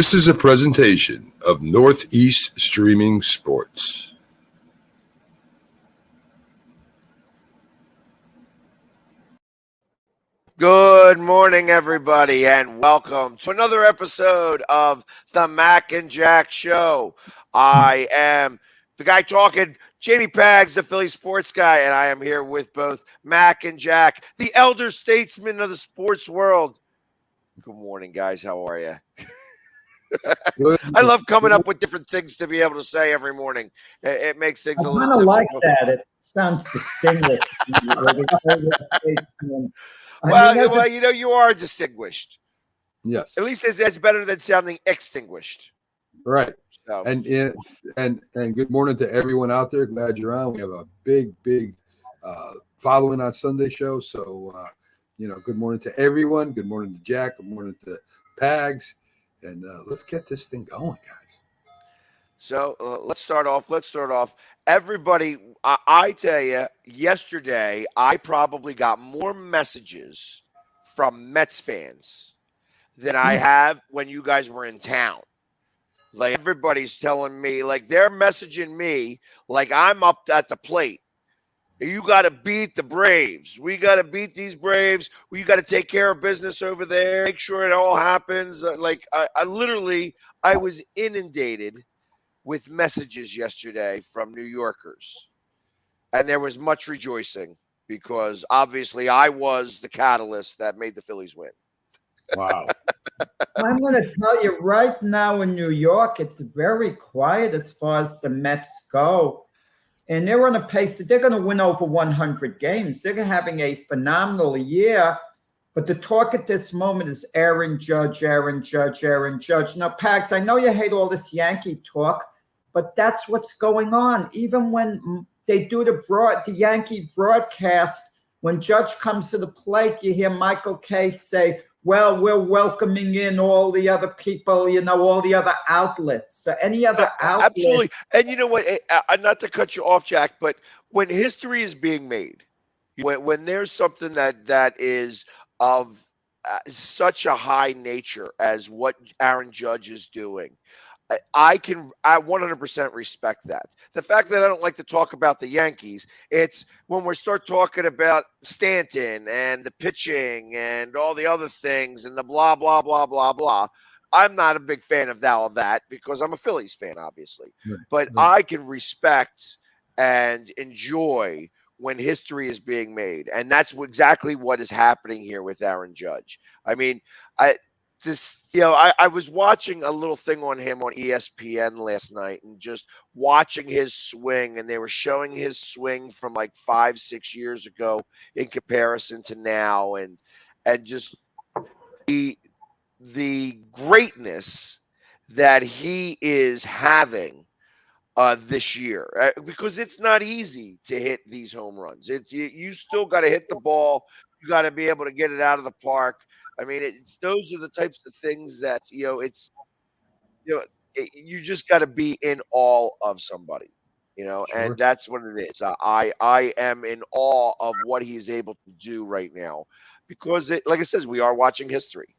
This is a presentation of Northeast Streaming Sports. Good morning, everybody, and welcome to another episode of the Mac and Jack Show. I am the guy talking, Jamie Pags, the Philly sports guy, and I am here with both Mac and Jack, the elder statesmen of the sports world. Good morning, guys. How are you? I love coming up with different things to be able to say every morning. It makes things a little difficult. I kind of like that. It sounds distinguished. Well, you are distinguished. Yes. At least it's better than sounding extinguished. Right. So. And good morning to everyone out there. Glad you're on. We have a big following on Sunday show. So, good morning to everyone. Good morning to Jack. Good morning to Pags. And let's get this thing going, guys. So let's start off. Everybody, I tell you, yesterday I probably got more messages from Mets fans than I have when you guys were in town. Like, everybody's telling me, like, they're messaging me like I'm up at the plate. You got to beat the Braves. We got to beat these Braves. You got to take care of business over there. Make sure it all happens. I was inundated with messages yesterday from New Yorkers. And there was much rejoicing because obviously I was the catalyst that made the Phillies win. Wow. I'm going to tell you right now in New York, it's very quiet as far as the Mets go. And they're on a pace that they're going to win over 100 games. They're having a phenomenal year. But the talk at this moment is Aaron Judge. Now, Pags, I know you hate all this Yankee talk, but that's what's going on. Even when they do the Yankee broadcast, when Judge comes to the plate, you hear Michael Kay say, well, we're welcoming in all the other people, all the other outlets. So any other outlet. Absolutely. And you know what? Not to cut you off, Jack, but when history is being made, when there's something that is of such a high nature as what Aaron Judge is doing, I 100% respect that. The fact that I don't like to talk about the Yankees, it's when we start talking about Stanton and the pitching and all the other things and the blah, blah, blah, blah, blah. I'm not a big fan of all of that because I'm a Phillies fan, obviously. But I can respect and enjoy when history is being made. And that's exactly what is happening here with Aaron Judge. I mean, I was watching a little thing on him on ESPN last night and just watching his swing, and they were showing his swing from like 5-6 years ago in comparison to now, and just the greatness that he is having this year, because it's not easy to hit these home runs. You still got to hit the ball. You got to be able to get it out of the park. I mean, those are the types of things that, you just got to be in awe of somebody, Sure. And that's what it is. I am in awe of what he's able to do right now because, like I said, we are watching history.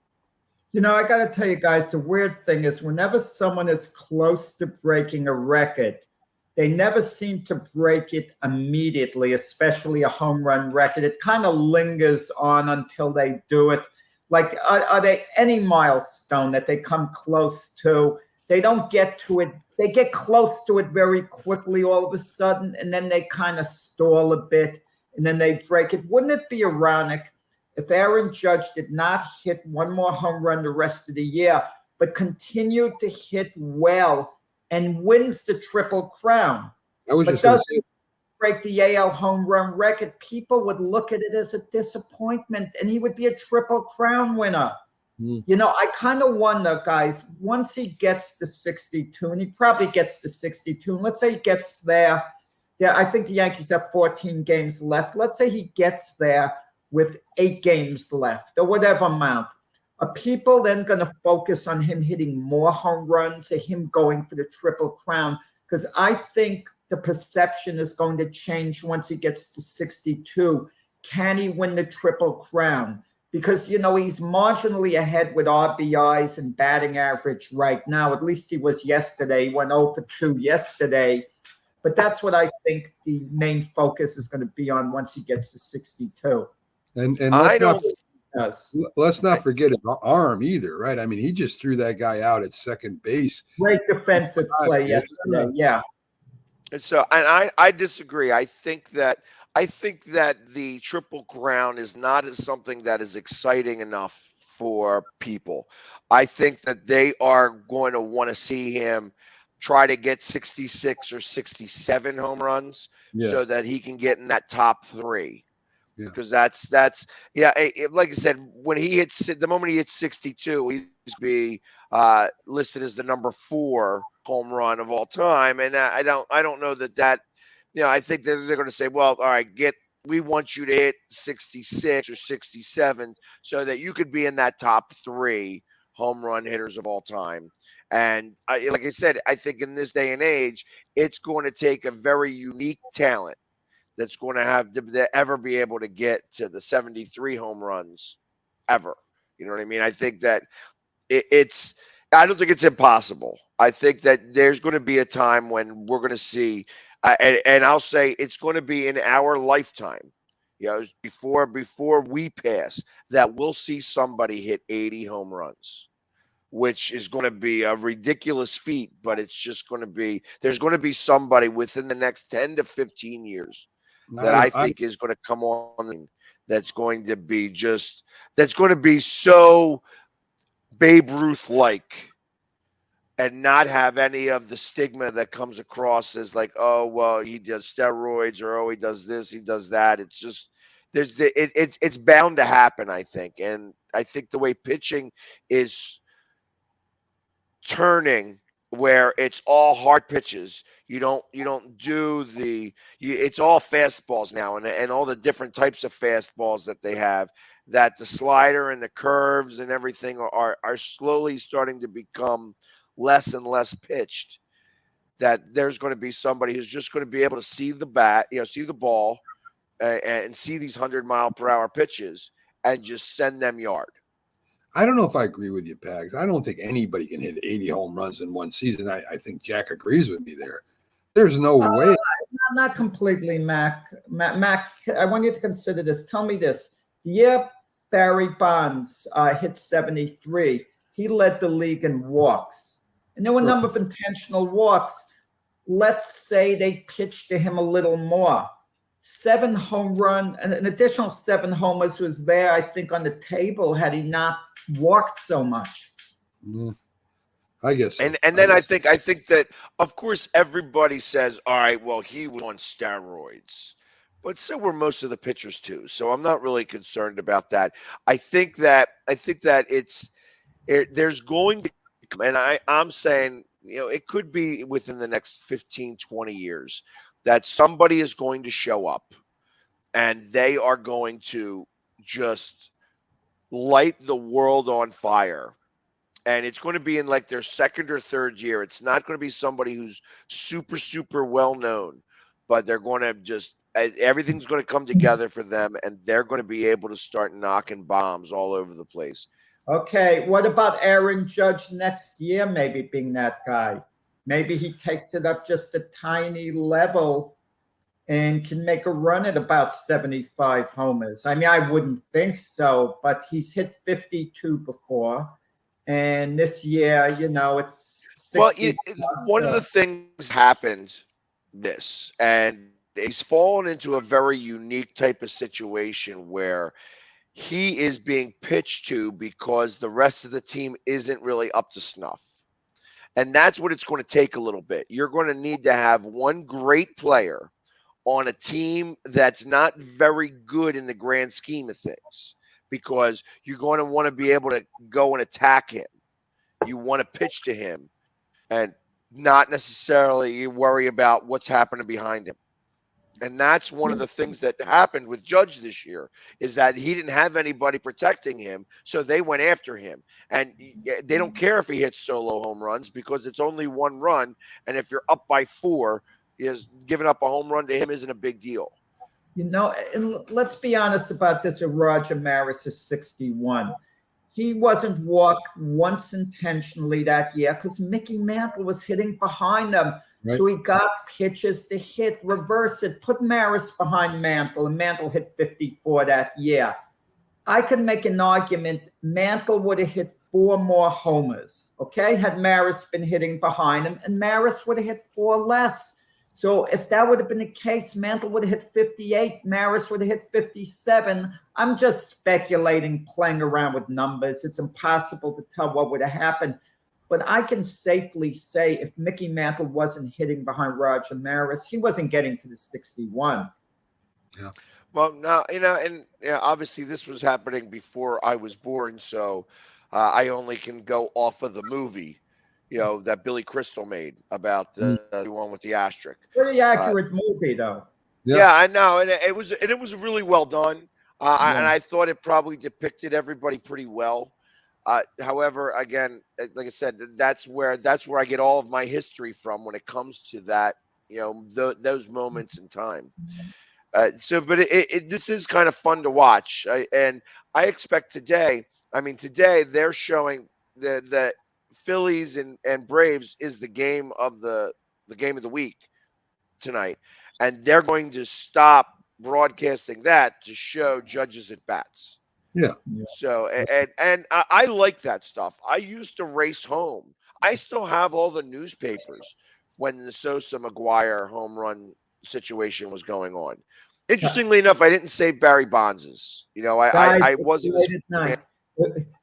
I got to tell you guys, the weird thing is whenever someone is close to breaking a record, they never seem to break it immediately, especially a home run record. It kind of lingers on until they do it. Like, are they any milestone that they come close to? They don't get to it. They get close to it very quickly all of a sudden, and then they kind of stall a bit, and then they break it. Wouldn't it be ironic if Aaron Judge did not hit one more home run the rest of the year, but continued to hit well and wins the Triple Crown? But doesn't break the AL home run record, people would look at it as a disappointment, and he would be a Triple Crown winner. I kind of wonder, guys, once he gets to 62, and he probably gets to 62, and let's say he gets there. Yeah, I think the Yankees have 14 games left. Let's say he gets there with 8 games left or whatever amount. Are people then going to focus on him hitting more home runs or him going for the Triple Crown? Because I think the perception is going to change once he gets to 62. Can he win the Triple Crown? because, he's marginally ahead with RBIs and batting average right now. At least he was yesterday. He went 0 for 2 yesterday. But that's what I think the main focus is going to be on once he gets to 62. And let's not forget his arm either, right? I mean, he just threw that guy out at second base. Great defensive play yesterday, yeah. And so, and I disagree. I think that the Triple Crown is not something that is exciting enough for people. I think that they are going to want to see him try to get 66 or 67 home runs so that he can get in that top 3. Yeah. Because that's like I said, when he hits the moment he hits 62, he's be listed as the number 4 home run of all time. And I don't know that I think that they're going to say, well, all right, we want you to hit 66 or 67 so that you could be in that top 3 home run hitters of all time. And like I said, I think in this day and age, it's going to take a very unique talent that's going to have to ever be able to get to the 73 home runs ever. You know what I mean? I think that I don't think it's impossible. I think that there's going to be a time when we're going to see, and I'll say it's going to be in our lifetime, before we pass, that we'll see somebody hit 80 home runs, which is going to be a ridiculous feat, but it's just going to be, there's going to be somebody within the next 10 to 15 years that I think is going to come on that's going to be so Babe Ruth-like and not have any of the stigma that comes across as like, oh, well, he does steroids, or, oh, he does this, he does that. It's just, it's bound to happen, I think. And I think the way pitching is turning, where it's all hard pitches. You don't do it's all fastballs now, and all the different types of fastballs that they have, that the slider and the curves and everything are slowly starting to become less and less pitched. That there's going to be somebody who's just going to be able to see the bat, see the ball, and see these 100-mile-per-hour pitches and just send them yard. I don't know if I agree with you, Pags. I don't think anybody can hit 80 home runs in one season. I think Jack agrees with me there. There's no way. Not completely, Mac. Mac, I want you to consider this. Tell me this. The year Barry Bonds hit 73, he led the league in walks. And there were a number of intentional walks. Let's say they pitched to him a little more. 7 home run, an additional 7 homers was there, I think, on the table had he not walked so much. I guess so. And then I think that, of course, everybody says, all right, well, he was on steroids, but so were most of the pitchers too. So I'm not really concerned about that. I think that there's going to, and I'm saying, it could be within the next 15, 20 years that somebody is going to show up and they are going to just light the world on fire. And it's going to be in like their second or third year. It's not going to be somebody who's super, super well known, but they're going to just, everything's going to come together for them, and they're going to be able to start knocking bombs all over the place. Okay. What about Aaron Judge next year, maybe being that guy? Maybe he takes it up just a tiny level and can make a run at about 75 homers. I mean, I wouldn't think so, but he's hit 52 before. And this year, it's 60. Well, one of the things happened and he's fallen into a very unique type of situation where he is being pitched to because the rest of the team isn't really up to snuff. And that's what it's going to take a little bit. You're going to need to have one great player on a team that's not very good in the grand scheme of things, because you're going to want to be able to go and attack him. You want to pitch to him and not necessarily worry about what's happening behind him. And that's one of the things that happened with Judge this year, is that he didn't have anybody protecting him, so they went after him. And they don't care if he hits solo home runs, because it's only one run. And if you're up by 4, giving up a home run to him isn't a big deal. And let's be honest about this. Roger Maris is 61. He wasn't walked once intentionally that year because Mickey Mantle was hitting behind them. Right. So he got pitches to hit, reverse it, put Maris behind Mantle, and Mantle hit 54 that year. I could make an argument Mantle would have hit 4 more homers, okay, had Maris been hitting behind him, and Maris would have hit 4 less. So if that would have been the case, Mantle would have hit 58, Maris would have hit 57. I'm just speculating, playing around with numbers. It's impossible to tell what would have happened. But I can safely say if Mickey Mantle wasn't hitting behind Roger Maris, he wasn't getting to the 61. Yeah. Well, now, and obviously this was happening before I was born, so I only can go off of the movie, that Billy Crystal made about the one with the asterisk. Pretty accurate movie, though. Yeah, I know, and it was really well done, and I thought it probably depicted everybody pretty well. However, again, like I said, that's where I get all of my history from when it comes to that, those moments in time. But this is kind of fun to watch, and I expect today. Today they're showing the Phillies and Braves is the game of the game of the week tonight, and they're going to stop broadcasting that to show Judge's at bats. Yeah. So and I like that stuff. I used to race home. I still have all the newspapers when the Sosa McGuire home run situation was going on. Interestingly enough, I didn't save Barry Bonds's. I wasn't.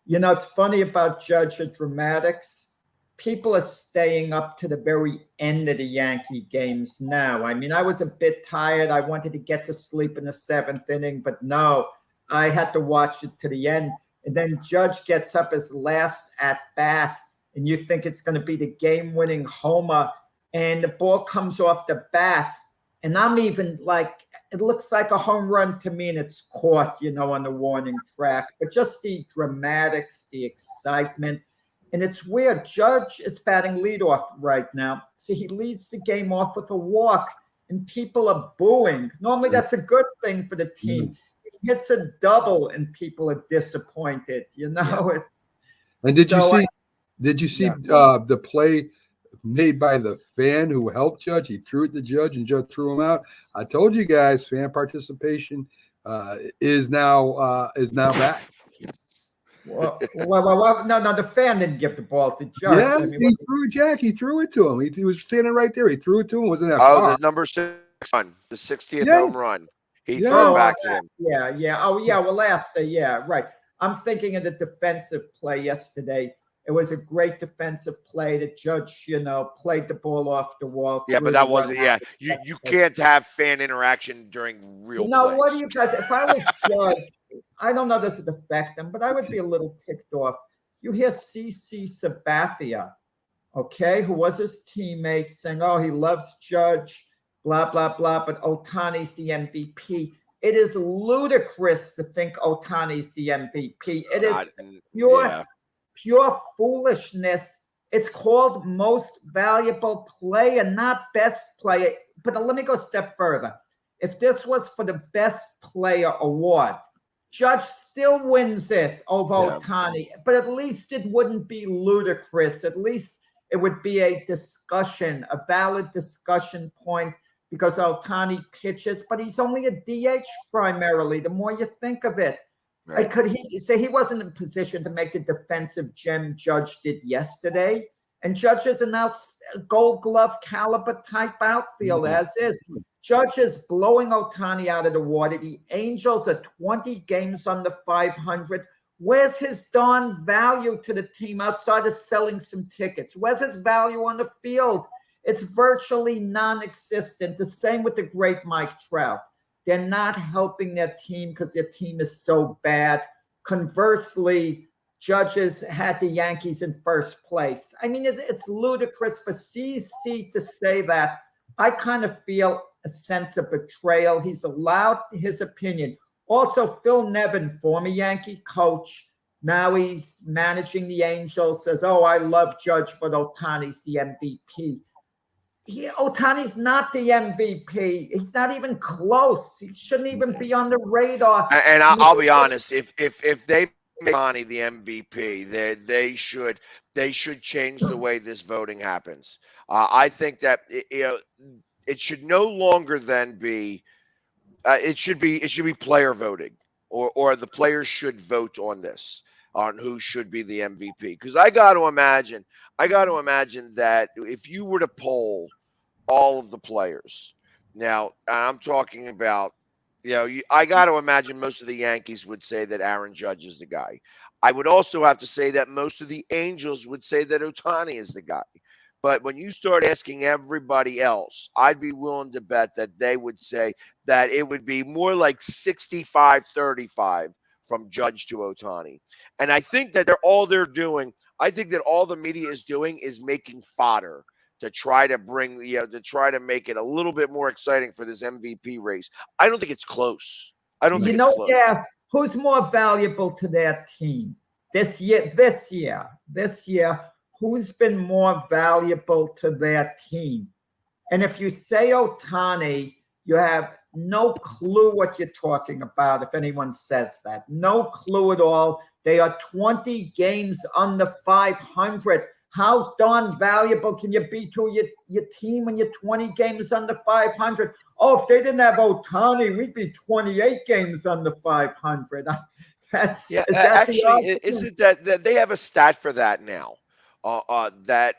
It's funny about Judge at Dramatics. People are staying up to the very end of the Yankee games now. I was a bit tired. I wanted to get to sleep in the 7th inning, but no, I had to watch it to the end. And then Judge gets up his last at bat, and you think it's going to be the game-winning homer, and the ball comes off the bat. And I'm even like, it looks like a home run to me, and it's caught, on the warning track. But just the dramatics, the excitement. And it's weird. Judge is batting leadoff right now. So he leads the game off with a walk, and people are booing. Normally, that's a good thing for the team. He hits a double, and people are disappointed. And did you see the play made by the fan who helped Judge? He threw it to Judge, and Judge threw him out. I told you guys, fan participation is now back. Well, no, the fan didn't give the ball to Judge. Yeah, he threw it, Jack. He threw it to him. He was standing right there. He threw it to him. Wasn't that far? The number 6 run, the 60th home run. He threw it back to him. Yeah. Oh, yeah. Well, after, right. I'm thinking of the defensive play yesterday. It was a great defensive play. The Judge, played the ball off the wall. Yeah, but that wasn't. Yeah, you can't have fan interaction during real. Plays. What do you guys? If I was Judge, I don't know this would affect them, but I would be a little ticked off. You hear CC Sabathia, okay, who was his teammate, saying, "Oh, he loves Judge, blah blah blah," but Ohtani's the MVP. It is ludicrous to think Ohtani's the MVP. It is pure foolishness. It's called most valuable player, not best player. But let me go a step further. If this was for the best player award, Judge still wins it over Ohtani. But at least it wouldn't be ludicrous. At least it would be a discussion, a valid discussion point, because Ohtani pitches, but he's only a DH primarily, the more you think of it. Right. Could he say he wasn't in position to make the defensive gem Judge did yesterday? And Judge is an Gold Glove caliber type outfield, as is. Judge is blowing Ohtani out of the water. The Angels are 20 games under 500. Where's his darn value to the team outside of selling some tickets? Where's his value on the field? It's virtually non-existent. The same with the great Mike Trout. They're not helping their team because their team is so bad. Conversely, Judges had the Yankees in first place. It's ludicrous for CC to say that. I kind of feel a sense of betrayal. He's allowed his opinion. Also, Phil Nevin, former Yankee coach, now he's managing the Angels, says, "Oh, I love Judge, but Ohtani's the MVP." Ohtani's not the MVP. He's not even close. He shouldn't even be on the radar. And I'll be honest, if they make Ohtani the MVP, they should change the way this voting happens. I think that it should no longer then be. It should be player voting, or the players should vote on this, on who should be the MVP. Because I got to imagine that if you were to poll all of the players, now I'm talking about, I got to imagine most of the Yankees would say that Aaron Judge is the guy. I would also have to say that most of the Angels would say that Ohtani is the guy. But when you start asking everybody else, I'd be willing to bet that they would say that it would be more like 65-35 from Judge to Ohtani. And I think that all the media is doing is making fodder to try to bring, to try to make it a little bit more exciting for this MVP race. I don't think it's close. I don't think it's close. Jeff, who's more valuable to their team this year? Who's been more valuable to their team? And if you say Ohtani, you have no clue what you're talking about if anyone says that. No clue at all. They are 20 games under 500. How darn valuable can you be to your team when you're 20 games under 500? Oh, if they didn't have Ohtani, we'd be 28 games under 500. Isn't that they have a stat for that now? That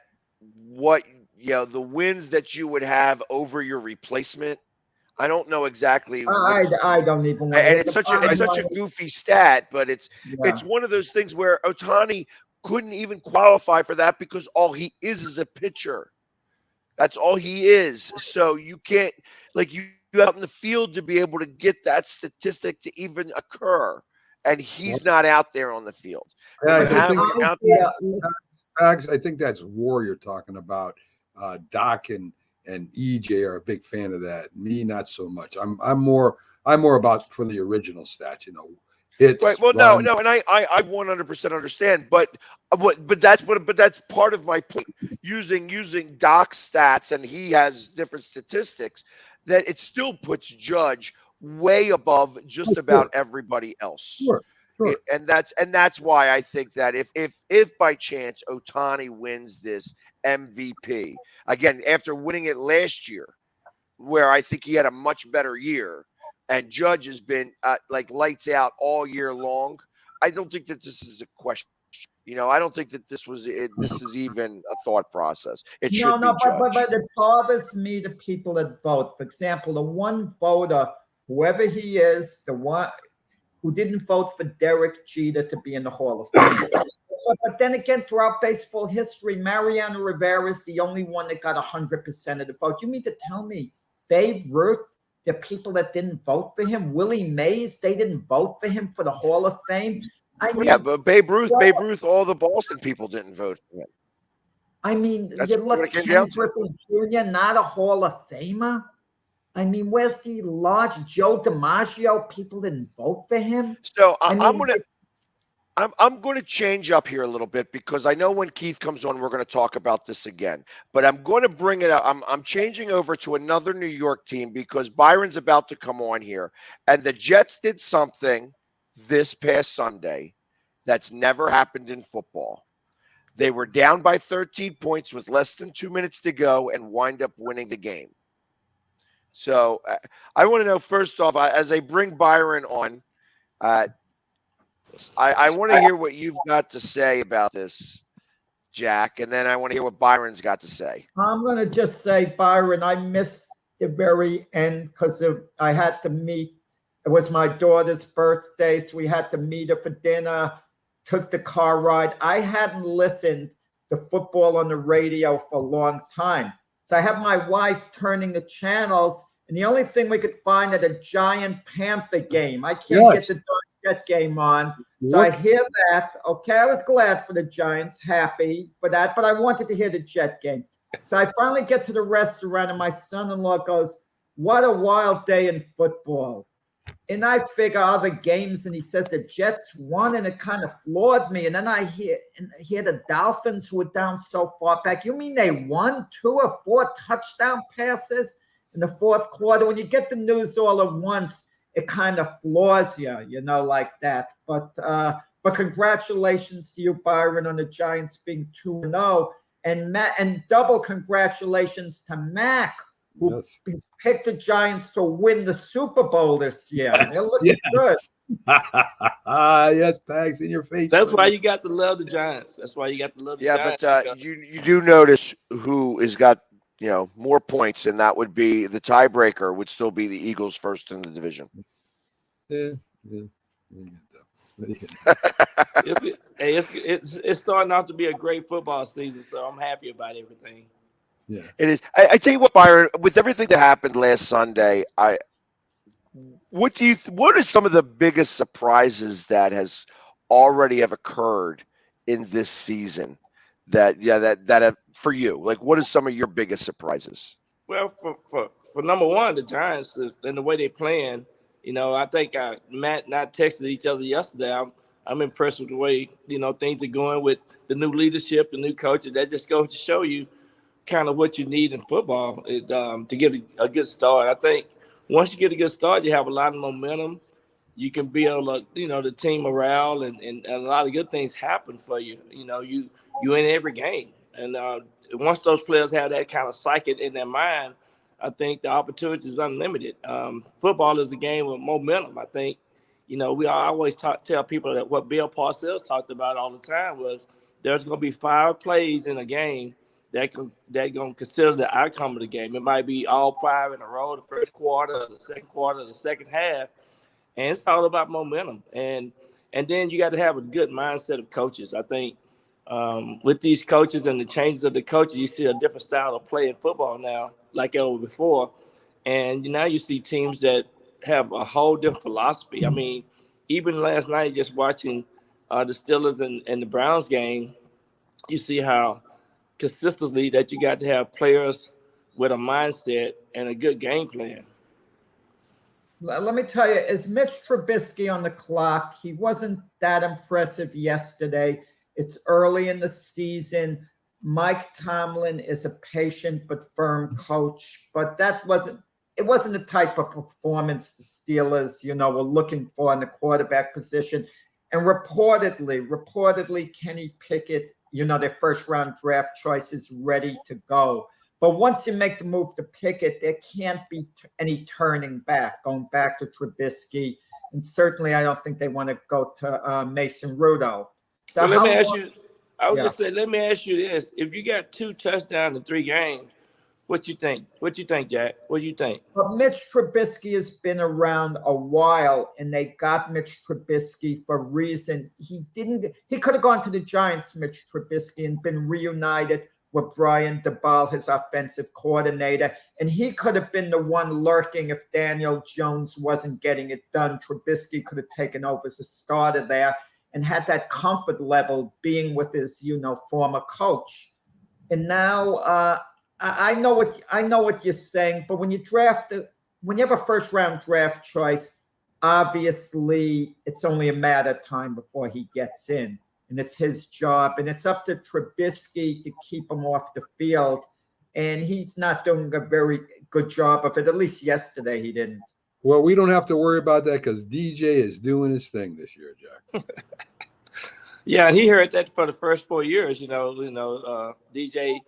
what the wins that you would have over your replacement. I don't know exactly. I don't even. And it's such a goofy stat, but it's one of those things where Ohtani couldn't even qualify for that because all he is a pitcher. That's all he is. So you can't you out in the field to be able to get that statistic to even occur, and he's not out there on the field. I think that's WAR you're talking about. Doc and EJ are a big fan of that. Me, not so much. I'm more about for the original stats. Hits. Right. Well, no, and I 100% understand, but that's part of my point. Using Doc's stats, and he has different statistics, that it still puts Judge way above just about everybody else. Sure. And that's why I think that if by chance Ohtani wins this MVP again after winning it last year, where I think he had a much better year, and Judge has been lights out all year long, I don't think that this is a question. I don't think that this is even a thought process. It should be Judge. But it bothers me the people that vote. For example, the one voter, whoever he is, the one who didn't vote for Derek Jeter to be in the Hall of Fame. But then again, throughout baseball history, Mariano Rivera is the only one that got 100% of the vote. You mean to tell me Babe Ruth, the people that didn't vote for him, Willie Mays, they didn't vote for him for the Hall of Fame? But Babe Ruth, all the Boston people didn't vote for him. I mean, that's you look at Ken Griffey Jr., not a Hall of Famer. I mean, where's the large Joe DiMaggio? People didn't vote for him. So I'm going to change up here a little bit, because I know when Keith comes on, we're going to talk about this again. But I'm going to bring it up. I'm changing over to another New York team because Byron's about to come on here, and the Jets did something this past Sunday that's never happened in football. They were down by 13 points with less than 2 minutes to go and wind up winning the game. So I want to know, first off, as I bring Byron on, I want to hear what you've got to say about this, Jack, and then I want to hear what Byron's got to say. I'm going to just say, Byron, I missed the very end because I had to meet. It was my daughter's birthday, so we had to meet her for dinner, took the car ride. I hadn't listened to football on the radio for a long time. So I have my wife turning the channels, and the only thing we could find at a Giant Panther game. I can't get the Jet game on. So I hear that. Okay, I was glad for the Giants, happy for that, but I wanted to hear the Jet game. So I finally get to the restaurant, and my son-in-law goes, "What a wild day in football." And I figure other games, and he says the Jets won, and it kind of floored me. And then I hear the Dolphins who were down so far back. You mean they won 2 or 4 touchdown passes in the fourth quarter? When you get the news all at once, it kind of floors you, like that. But congratulations to you, Byron, on the Giants being 2-0, and double congratulations to Mac, who picked the Giants to win the Super Bowl this year. They're looking good. Yes, Pags, in your face. That's why you got to love the Giants. That's why you got to love the Giants. Yeah, but you do notice who has got more points, and that would be the tiebreaker would still be the Eagles first in the division. Yeah. It's starting out to be a great football season, so I'm happy about everything. Yeah, it is. I tell you what, Byron, with everything that happened last Sunday, what are some of the biggest surprises that has already have occurred in this season that have for you? Like, what are some of your biggest surprises? Well, for number one, the Giants and the way they're playing, I think Matt and I texted each other yesterday. I'm impressed with the way things are going with the new leadership, the new coaches. That just goes to show you kind of what you need in football to get a good start. I think once you get a good start, you have a lot of momentum. You can build the team morale, and a lot of good things happen for you. You in every game, and once those players have that kind of psyche in their mind, I think the opportunity is unlimited. Football is a game of momentum. I think we always tell people that what Bill Parcells talked about all the time was there's going to be 5 plays in a game that going to consider the outcome of the game. It might be all 5 in a row, the first quarter, the second quarter, the second half, and it's all about momentum. And then you got to have a good mindset of coaches. I think with these coaches and the changes of the coaches, you see a different style of play in football now, like ever before. And now you see teams that have a whole different philosophy. I mean, even last night, just watching the Steelers and the Browns game, you see how consistently that you got to have players with a mindset and a good game plan. Let me tell you, is Mitch Trubisky on the clock? He wasn't that impressive yesterday. It's early in the season. Mike Tomlin is a patient but firm coach, but it wasn't the type of performance the Steelers, were looking for in the quarterback position. And reportedly, Kenny Pickett, their first-round draft choice is ready to go. But once you make the move to Pickett, there can't be any turning back, going back to Trubisky. And certainly I don't think they want to go to Mason Rudolph. So let me ask you this. If you got 2 touchdowns in 3 games, what you think? Jack? What do you think? But Mitch Trubisky has been around a while, and they got Mitch Trubisky for a reason. He could have gone to the Giants, Mitch Trubisky, and been reunited with Brian DeBall, his offensive coordinator. And he could have been the one lurking if Daniel Jones wasn't getting it done. Trubisky could have taken over as a starter there and had that comfort level being with his, former coach. And now I know what you're saying, but when you have a first-round draft choice, obviously it's only a matter of time before he gets in, and it's his job, and it's up to Trubisky to keep him off the field, and he's not doing a very good job of it. At least yesterday he didn't. Well, we don't have to worry about that because DJ is doing his thing this year, Jack. Yeah, and he heard that for the first 4 years. DJ.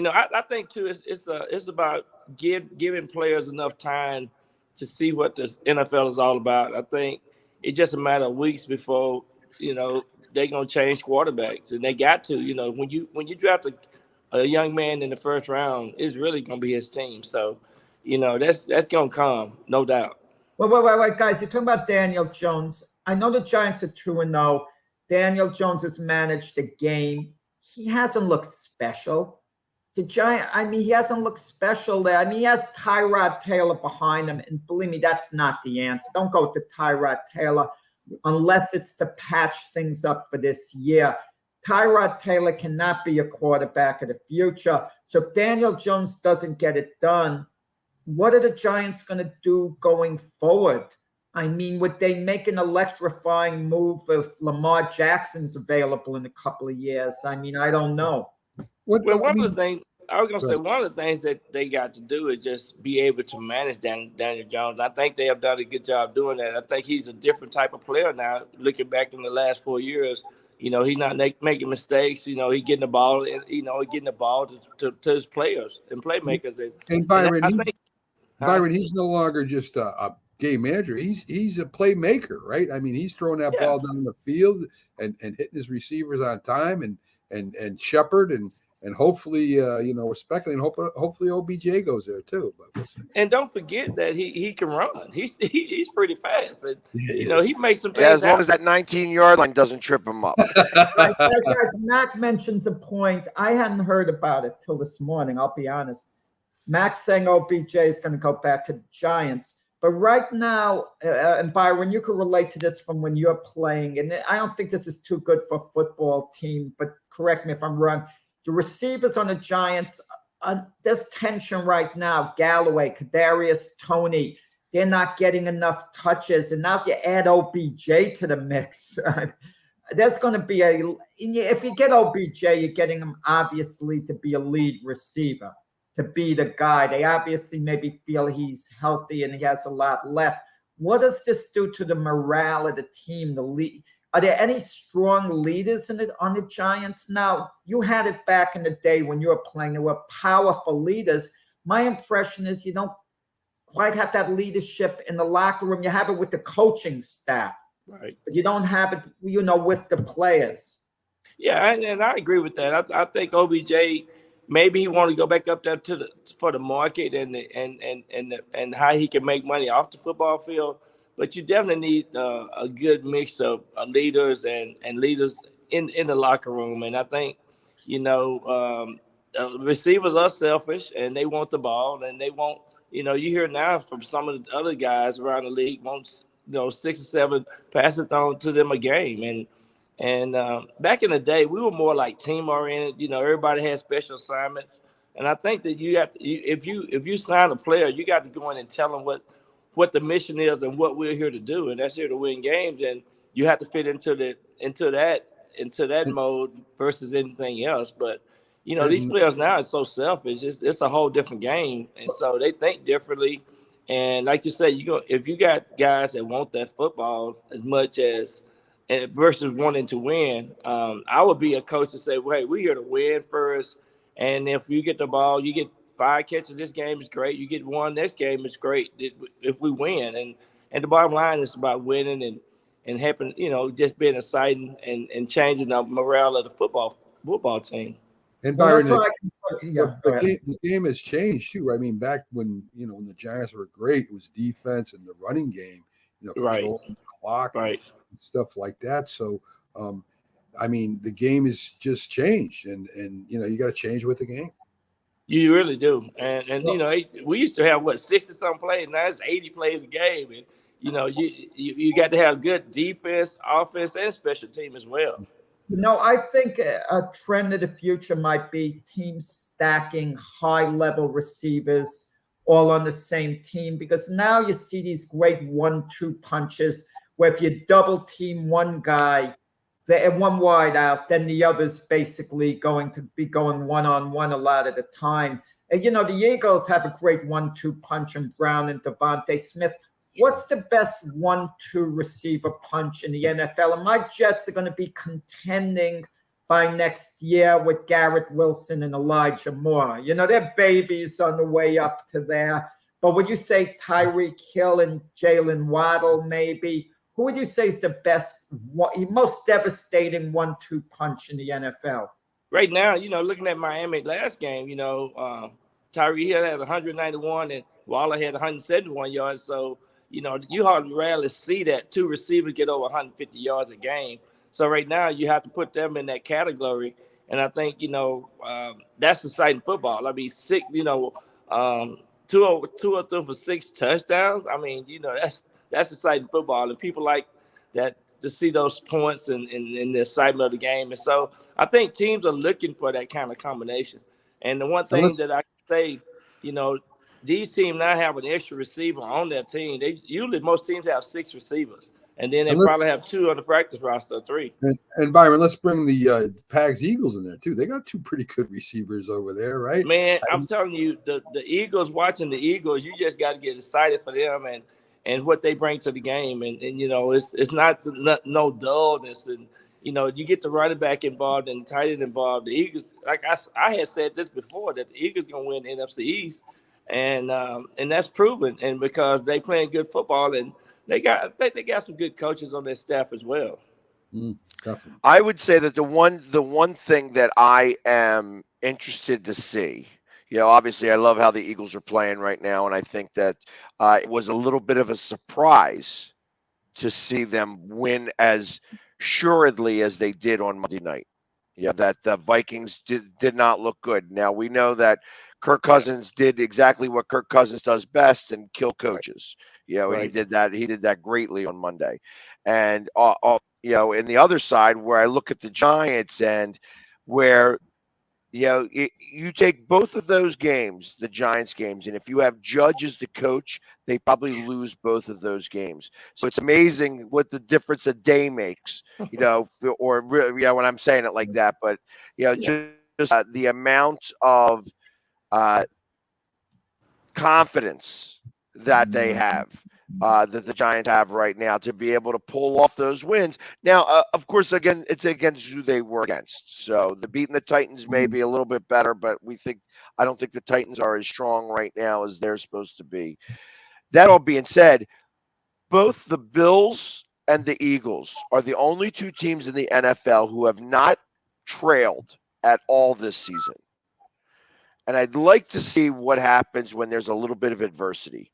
I think too, it's about giving players enough time to see what the NFL is all about. I think it's just a matter of weeks before they're gonna change quarterbacks, and they got to. When you draft a young man in the first round, it's really gonna be his team. So, that's gonna come, no doubt. Well, wait, guys, you're talking about Daniel Jones. I know the Giants are 2-0. Daniel Jones has managed the game. He hasn't looked special. He hasn't looked special there. He has Tyrod Taylor behind him, and believe me, that's not the answer. Don't go to Tyrod Taylor unless it's to patch things up for this year. Tyrod Taylor cannot be a quarterback of the future. So if Daniel Jones doesn't get it done, what are the Giants going to do going forward? I mean, would they make an electrifying move if Lamar Jackson's available in a couple of years? I mean, I don't know. Well, one of the things I was going to say, one of the things that they got to do is just be able to manage Daniel Jones. I think they have done a good job doing that. I think he's a different type of player now. Looking back in the last 4 years, you know, he's not making mistakes. You know, he's getting the ball, and getting the ball to his players and playmakers. And Byron, Byron, he's no longer just a game manager. He's a playmaker, right? I mean, he's throwing that ball down the field and hitting his receivers on time and Shepard and hopefully, we're speculating. Hopefully, OBJ goes there too. But we'll see. And don't forget that he can run. He's pretty fast. And, he makes some things as long as that 19-yard line doesn't trip him up. Guys, Mac mentions a point. I hadn't heard about it till this morning. I'll be honest. Mac's saying OBJ is going to go back to the Giants. But right now, and Byron, you can relate to this from when you're playing. And I don't think this is too good for a football team, but correct me if I'm wrong. The receivers on the Giants, there's tension right now. Galloway, Kadarius Toney, they're not getting enough touches. And now if you add OBJ to the mix, there's going to be if you get OBJ, you're getting him obviously to be a lead receiver, to be the guy. They obviously maybe feel he's healthy and he has a lot left. What does this do to the morale of the team, the lead? Are there any strong leaders on the Giants now? You had it back in the day when you were playing. There were powerful leaders. My impression is you don't quite have that leadership in the locker room. You have it with the coaching staff, right? But you don't have it, with the players. Yeah, and I agree with that. I think OBJ maybe he want to go back up there for the market and how he can make money off the football field. But you definitely need a good mix of leaders and leaders in the locker room. And I think, receivers are selfish and they want the ball and they want, you hear now from some of the other guys around the league wants, 6 or 7 passes thrown to them a game. And back in the day, we were more like team oriented. Everybody had special assignments. And I think that if you sign a player, you got to go in and tell them what the mission is and what we're here to do, and that's here to win games. And you have to fit into that mode versus anything else. But these players now are so selfish. It's a whole different game, and so they think differently. And like you said, if you got guys that want that football as much as versus wanting to win, I would be a coach to say, well, hey, we're here to win first, and if you get the ball, you get 5 catches this game is great. You get 1 next game is great if we win. And the bottom line is about winning and helping, just being exciting and changing the morale of the football team. And Byron, the game has changed too. I mean, back when when the Giants were great, it was defense and the running game, control the clock, and stuff like that. So, I mean, the game has just changed, and you got to change with the game. You really do, and we used to have 60-something plays. Now it's 80 plays a game, and you got to have good defense, offense, and special team as well. I think a trend of the future might be teams stacking high-level receivers all on the same team, because now you see these great 1-2 punches where if you double team one guy, and one wide out, then the other's basically going to be going one-on-one a lot of the time. And, the Eagles have a great 1-2 punch in Brown and Devontae Smith. What's the best 1-2 receiver punch in the NFL? And my Jets are going to be contending by next year with Garrett Wilson and Elijah Moore. They're babies on the way up to there. But would you say Tyreek Hill and Jalen Waddle maybe? Who would you say is the best, most devastating 1-2 punch in the NFL? Right now, looking at Miami last game, Tyreek Hill had 191 and Waller had 171 yards. So, you hardly rarely see that 2 receivers get over 150 yards a game. So right now you have to put them in that category. And I think, that's exciting football. I mean, 2 or 3 for 6 touchdowns. I mean, that's exciting football, and people like that to see those points and the excitement of the game. And so I think teams are looking for that kind of combination. And the one thing that I can say, these teams now have an extra receiver on their team. Most teams have 6 receivers, and then they probably have 2 on the practice roster, 3. And Byron, let's bring the Pags Eagles in there too. They got 2 pretty good receivers over there, right? Man, I'm telling you, the Eagles, watching the Eagles, you just got to get excited for them and what they bring to the game. And it's not no dullness. And, you get the running back involved and the tight end involved. The Eagles, like I had said this before, that the Eagles going to win the NFC East. And that's proven. And because they playing good football, and they got some good coaches on their staff as well. Definitely. I would say that the one thing that I am interested to see, obviously I love how the Eagles are playing right now, and I think that it was a little bit of a surprise to see them win as assuredly as they did on Monday night. That the Vikings did not look good. Now we know that Kirk Cousins did exactly what Kirk Cousins does best and kill coaches. And he did that greatly on Monday. And in the other side, where I look at the Giants and where, you take both of those games, the Giants games, and if you have Judge as the coach, they probably lose both of those games. So it's amazing what the difference a day makes, or when I'm saying it like that, but, just the amount of confidence that they have. That the Giants have right now to be able to pull off those wins. Now, of course, again, it's against who they were against. So the beating the Titans may be a little bit better, but I don't think the Titans are as strong right now as they're supposed to be. That all being said, both the Bills and the Eagles are the only 2 teams in the NFL who have not trailed at all this season. And I'd like to see what happens when there's a little bit of adversity.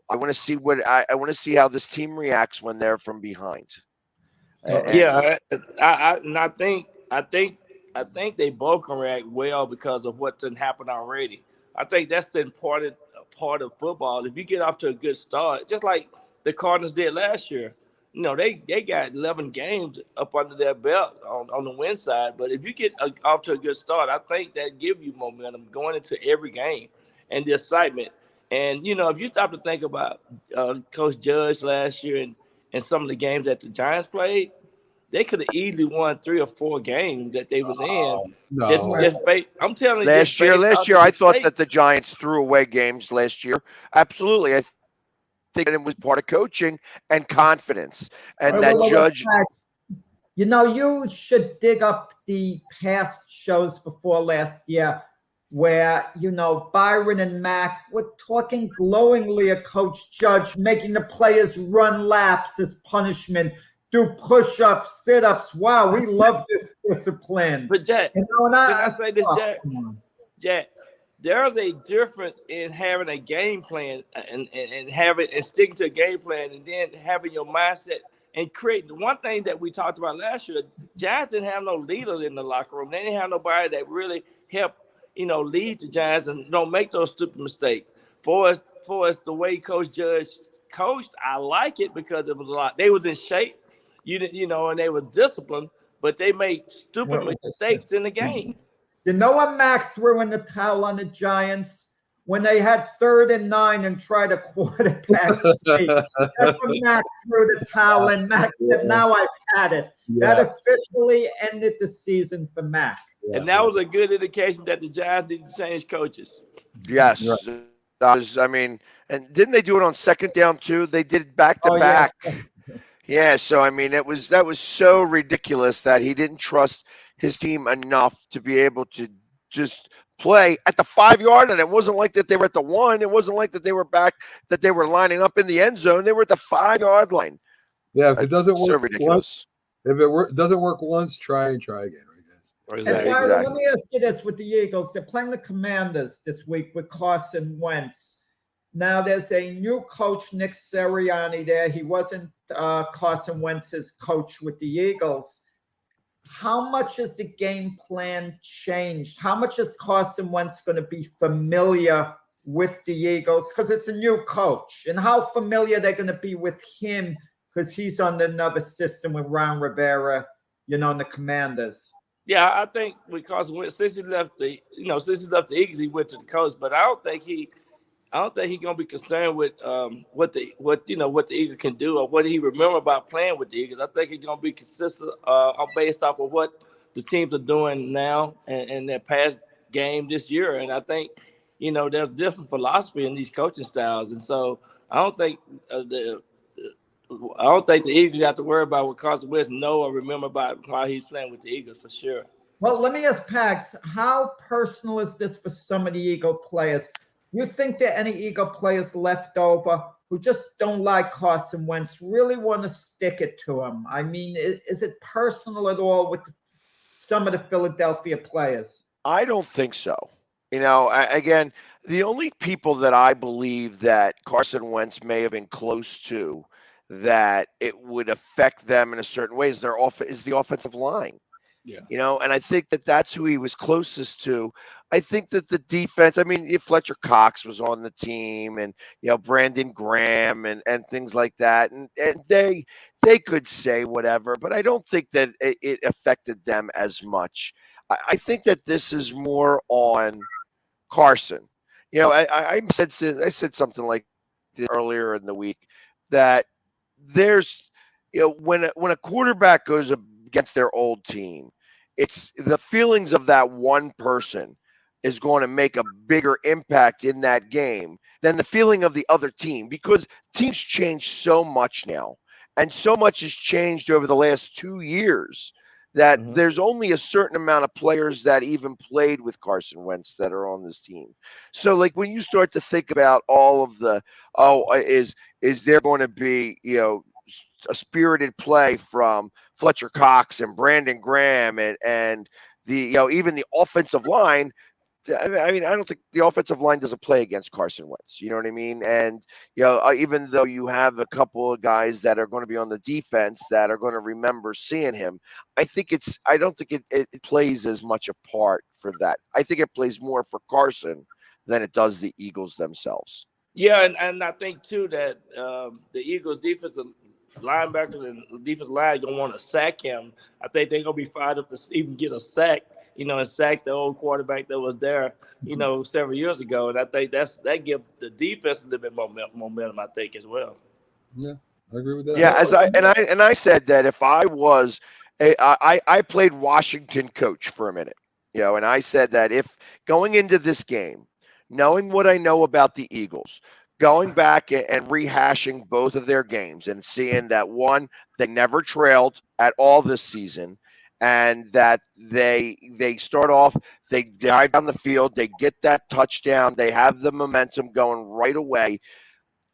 I want to see I want to see how this team reacts when they're from behind. I think they both can react well because of what didn't happen already. I think that's the important part of football. If you get off to a good start, just like the Cardinals did last year, they got 11 games up under their belt on the win side. But if you get off to a good start, I think that gives you momentum going into every game and the excitement. And, if you stop to think about Coach Judge last year and some of the games that the Giants played, they could have easily won 3 or 4 games that they was in. No. I'm telling you. Last year, I thought that the Giants threw away games last year. Absolutely. I think it was part of coaching and confidence. And Judge. You should dig up the past shows before last year where, Byron and Mac were talking glowingly of Coach Judge, making the players run laps as punishment, do push-ups, sit-ups. Wow, we love this discipline. But Jack, can I say this, Jack? Jack, there's a difference in having a game plan and sticking to a game plan and then having your mindset and create. One thing that we talked about last year, Giants didn't have no leader in the locker room. They didn't have nobody that really helped lead the Giants and don't make those stupid mistakes. For us, the way Coach Judge coached, I like it because it was a lot. They was in shape, and they were disciplined, but they made stupid mistakes in the game. When Mac threw in the towel on the Giants? When they had 3rd and 9 and tried a quarterback sneak. That's when Mac threw the towel and Mac said, now I've had it. Yeah. That officially ended the season for Mac. And that was a good indication that the Giants need to change coaches. Yes. Right. And didn't they do it on 2nd down too? They did it back to back. Yeah. So, that was so ridiculous that he didn't trust his team enough to be able to just play at the 5-yard. And it wasn't like that they were at the 1. It wasn't like that they were back, that they were lining up in the end zone. They were at the 5-yard line. Yeah. If it doesn't work, so ridiculous. Doesn't work once, try again. Exactly. Let me ask you this with the Eagles. They're playing the Commanders this week with Carson Wentz. Now there's a new coach, Nick Sirianni there. He wasn't Carson Wentz's coach with the Eagles. How much has the game plan changed? How much is Carson Wentz going to be familiar with the Eagles? Because it's a new coach. And how familiar they're going to be with him because he's on another system with Ron Rivera, in the Commanders. Yeah, I think because since he left the Eagles, he went to the coach. But I don't think I don't think he's gonna be concerned with what the Eagles can do or what he remember about playing with the Eagles. I think he's gonna be consistent based off of what the teams are doing now and their past game this year. And I think there's different philosophy in these coaching styles, and so I don't think the Eagles have to worry about what Carson Wentz know or remember about how he's playing with the Eagles for sure. Well, let me ask Pags, how personal is this for some of the Eagle players? You think there are any Eagle players left over who just don't like Carson Wentz, really want to stick it to him? I mean, is it personal at all with some of the Philadelphia players? I don't think so. Again, the only people that I believe that Carson Wentz may have been close to that it would affect them in a certain way is the offensive line. Yeah. And I think that that's who he was closest to. I think that the defense, I mean, if Fletcher Cox was on the team and, Brandon Graham and things like that, and they could say whatever, but I don't think that it affected them as much. I think that this is more on Carson. I said something like this earlier in the week that there's, when a quarterback goes against their old team, it's the feelings of that one person is going to make a bigger impact in that game than the feeling of the other team, because teams change so much now, and so much has changed over the last 2 years that there's only a certain amount of players that even played with Carson Wentz that are on this team. So like when you start to think about all of the, is there going to be, a spirited play from Fletcher Cox and Brandon Graham and the, even the offensive line. I mean, I don't think the offensive line doesn't play against Carson Wentz. You know what I mean? And, even though you have a couple of guys that are going to be on the defense that are going to remember seeing him, I don't think it plays as much a part for that. I think it plays more for Carson than it does the Eagles themselves. Yeah, and I think, too, that the Eagles defensive linebackers and defensive line going to want to sack him. I think they're going to be fired up to even get a sack, and sack the old quarterback that was there, several years ago. And I think that gives the defense a little bit more momentum, I think, as well. Yeah, I agree with that. Yeah, I said that if I was I played Washington coach for a minute, and I said that if going into this game, knowing what I know about the Eagles, going back and rehashing both of their games and seeing that, one, they never trailed at all this season, and that they start off, they dive down the field, they get that touchdown, they have the momentum going right away.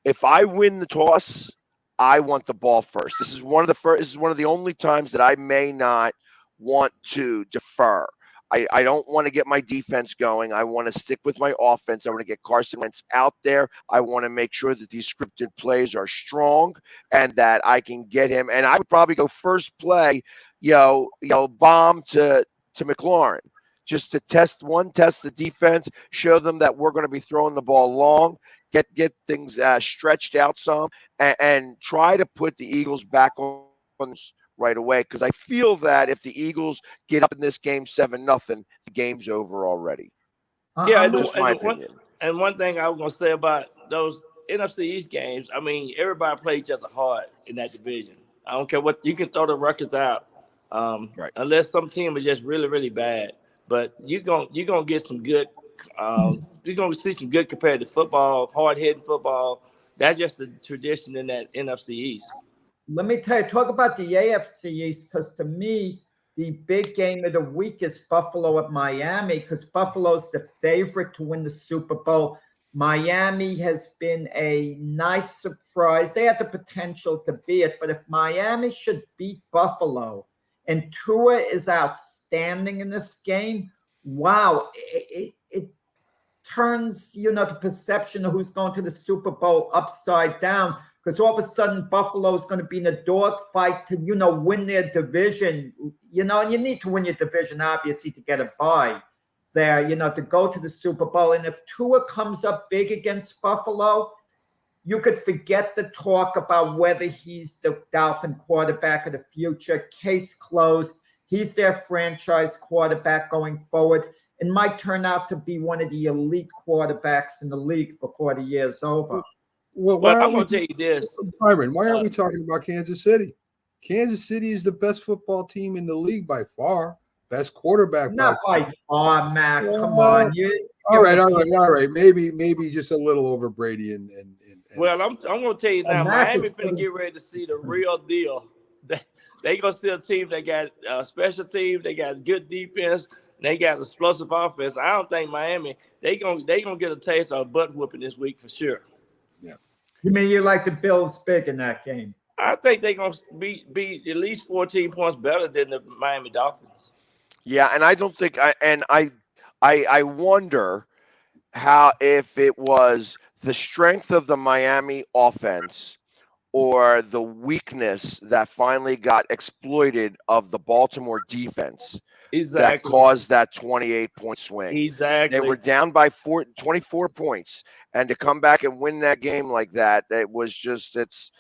If I win the toss, I want the ball first. This is one of the only times that I may not want to defer. I don't want to get my defense going. I want to stick with my offense. I want to get Carson Wentz out there. I want to make sure that these scripted plays are strong and that I can get him. And I would probably go first play, bomb to McLaurin, just to test the defense, show them that we're going to be throwing the ball long, get things stretched out some, and try to put the Eagles back on right away, because I feel that if the Eagles get up in this game 7-0, the game's over already. Yeah, just my opinion. And one thing I was going to say about those NFC East games, I mean, everybody plays each other hard in that division. I don't care what, you can throw the records out, right, unless some team is just really, really bad. But you're gonna get some good. You're gonna see some good competitive football, hard-hitting football. That's just the tradition in that NFC East. Let me tell you, talk about the AFC East, because to me, the big game of the week is Buffalo at Miami, because Buffalo's the favorite to win the Super Bowl. Miami has been a nice surprise. They had the potential to be it, but if Miami should beat Buffalo and Tua is outstanding in this game, wow, it turns, the perception of who's going to the Super Bowl upside down, because all of a sudden Buffalo is going to be in a dogfight to, win their division, and you need to win your division, obviously, to get a bye there, to go to the Super Bowl. And if Tua comes up big against Buffalo, you could forget the talk about whether he's the Dolphin quarterback of the future. Case closed. He's their franchise quarterback going forward. and might turn out to be one of the elite quarterbacks in the league before the year's over. Well, Well, I'm going to tell you this. Byron, why aren't we talking about Kansas City? Kansas City is the best football team in the league by far. Best quarterback Not by by far, Matt. Come Well, on. all right. Maybe just a little over Brady and Well, I'm going to tell you now, Mac Miami is finna get ready to see the real deal. They going to see a team that got special team, they got good defense, they got explosive offense. I don't think Miami, they gonna get a taste of a butt whooping this week for sure. Yeah. You mean you like the Bills big in that game? I think they're going to be at least 14 points better than the Miami Dolphins. Yeah, and I don't think I wonder how if it was the strength of the Miami offense or the weakness that finally got exploited of the Baltimore defense that caused that 28-point swing. Exactly. They were down by 24 points, and to come back and win that game like that, it was just it's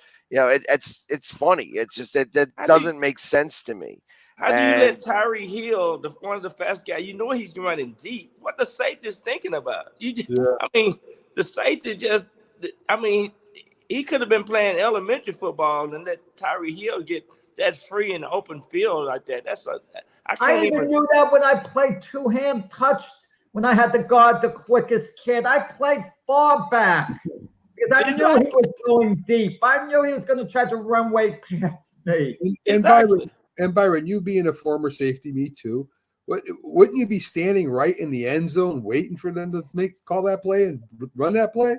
funny. It's just that doesn't make sense to me. How do you let Tyree Hill, one of the fast guys, he's running deep? What the safety's thinking about? I mean, the safety he could have been playing elementary football and let Tyree Hill get that free in the open field like that. I even knew that when I played two-hand touched, when I had to guard the quickest kid. I played far back because I knew he was going deep. I knew he was going to try to run way past me. And Byron, you being a former safety, me too. Wouldn't you be standing right in the end zone waiting for them to call that play and run that play?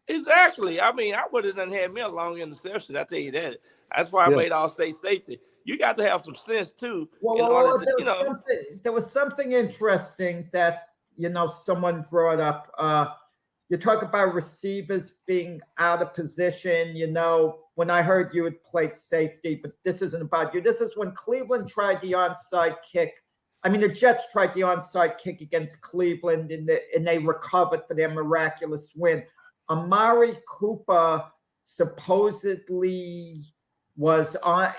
Exactly. I mean, I would have done had me a long interception. I tell you that. That's why I made all-state safety. You got to have some sense too. There was something interesting that someone brought up. You talk about receivers being out of position. When I heard you had played safety, but this isn't about you. This is when Cleveland tried the onside kick. I mean, the Jets tried the onside kick against Cleveland, and they recovered for their miraculous win. Amari Cooper supposedly was on,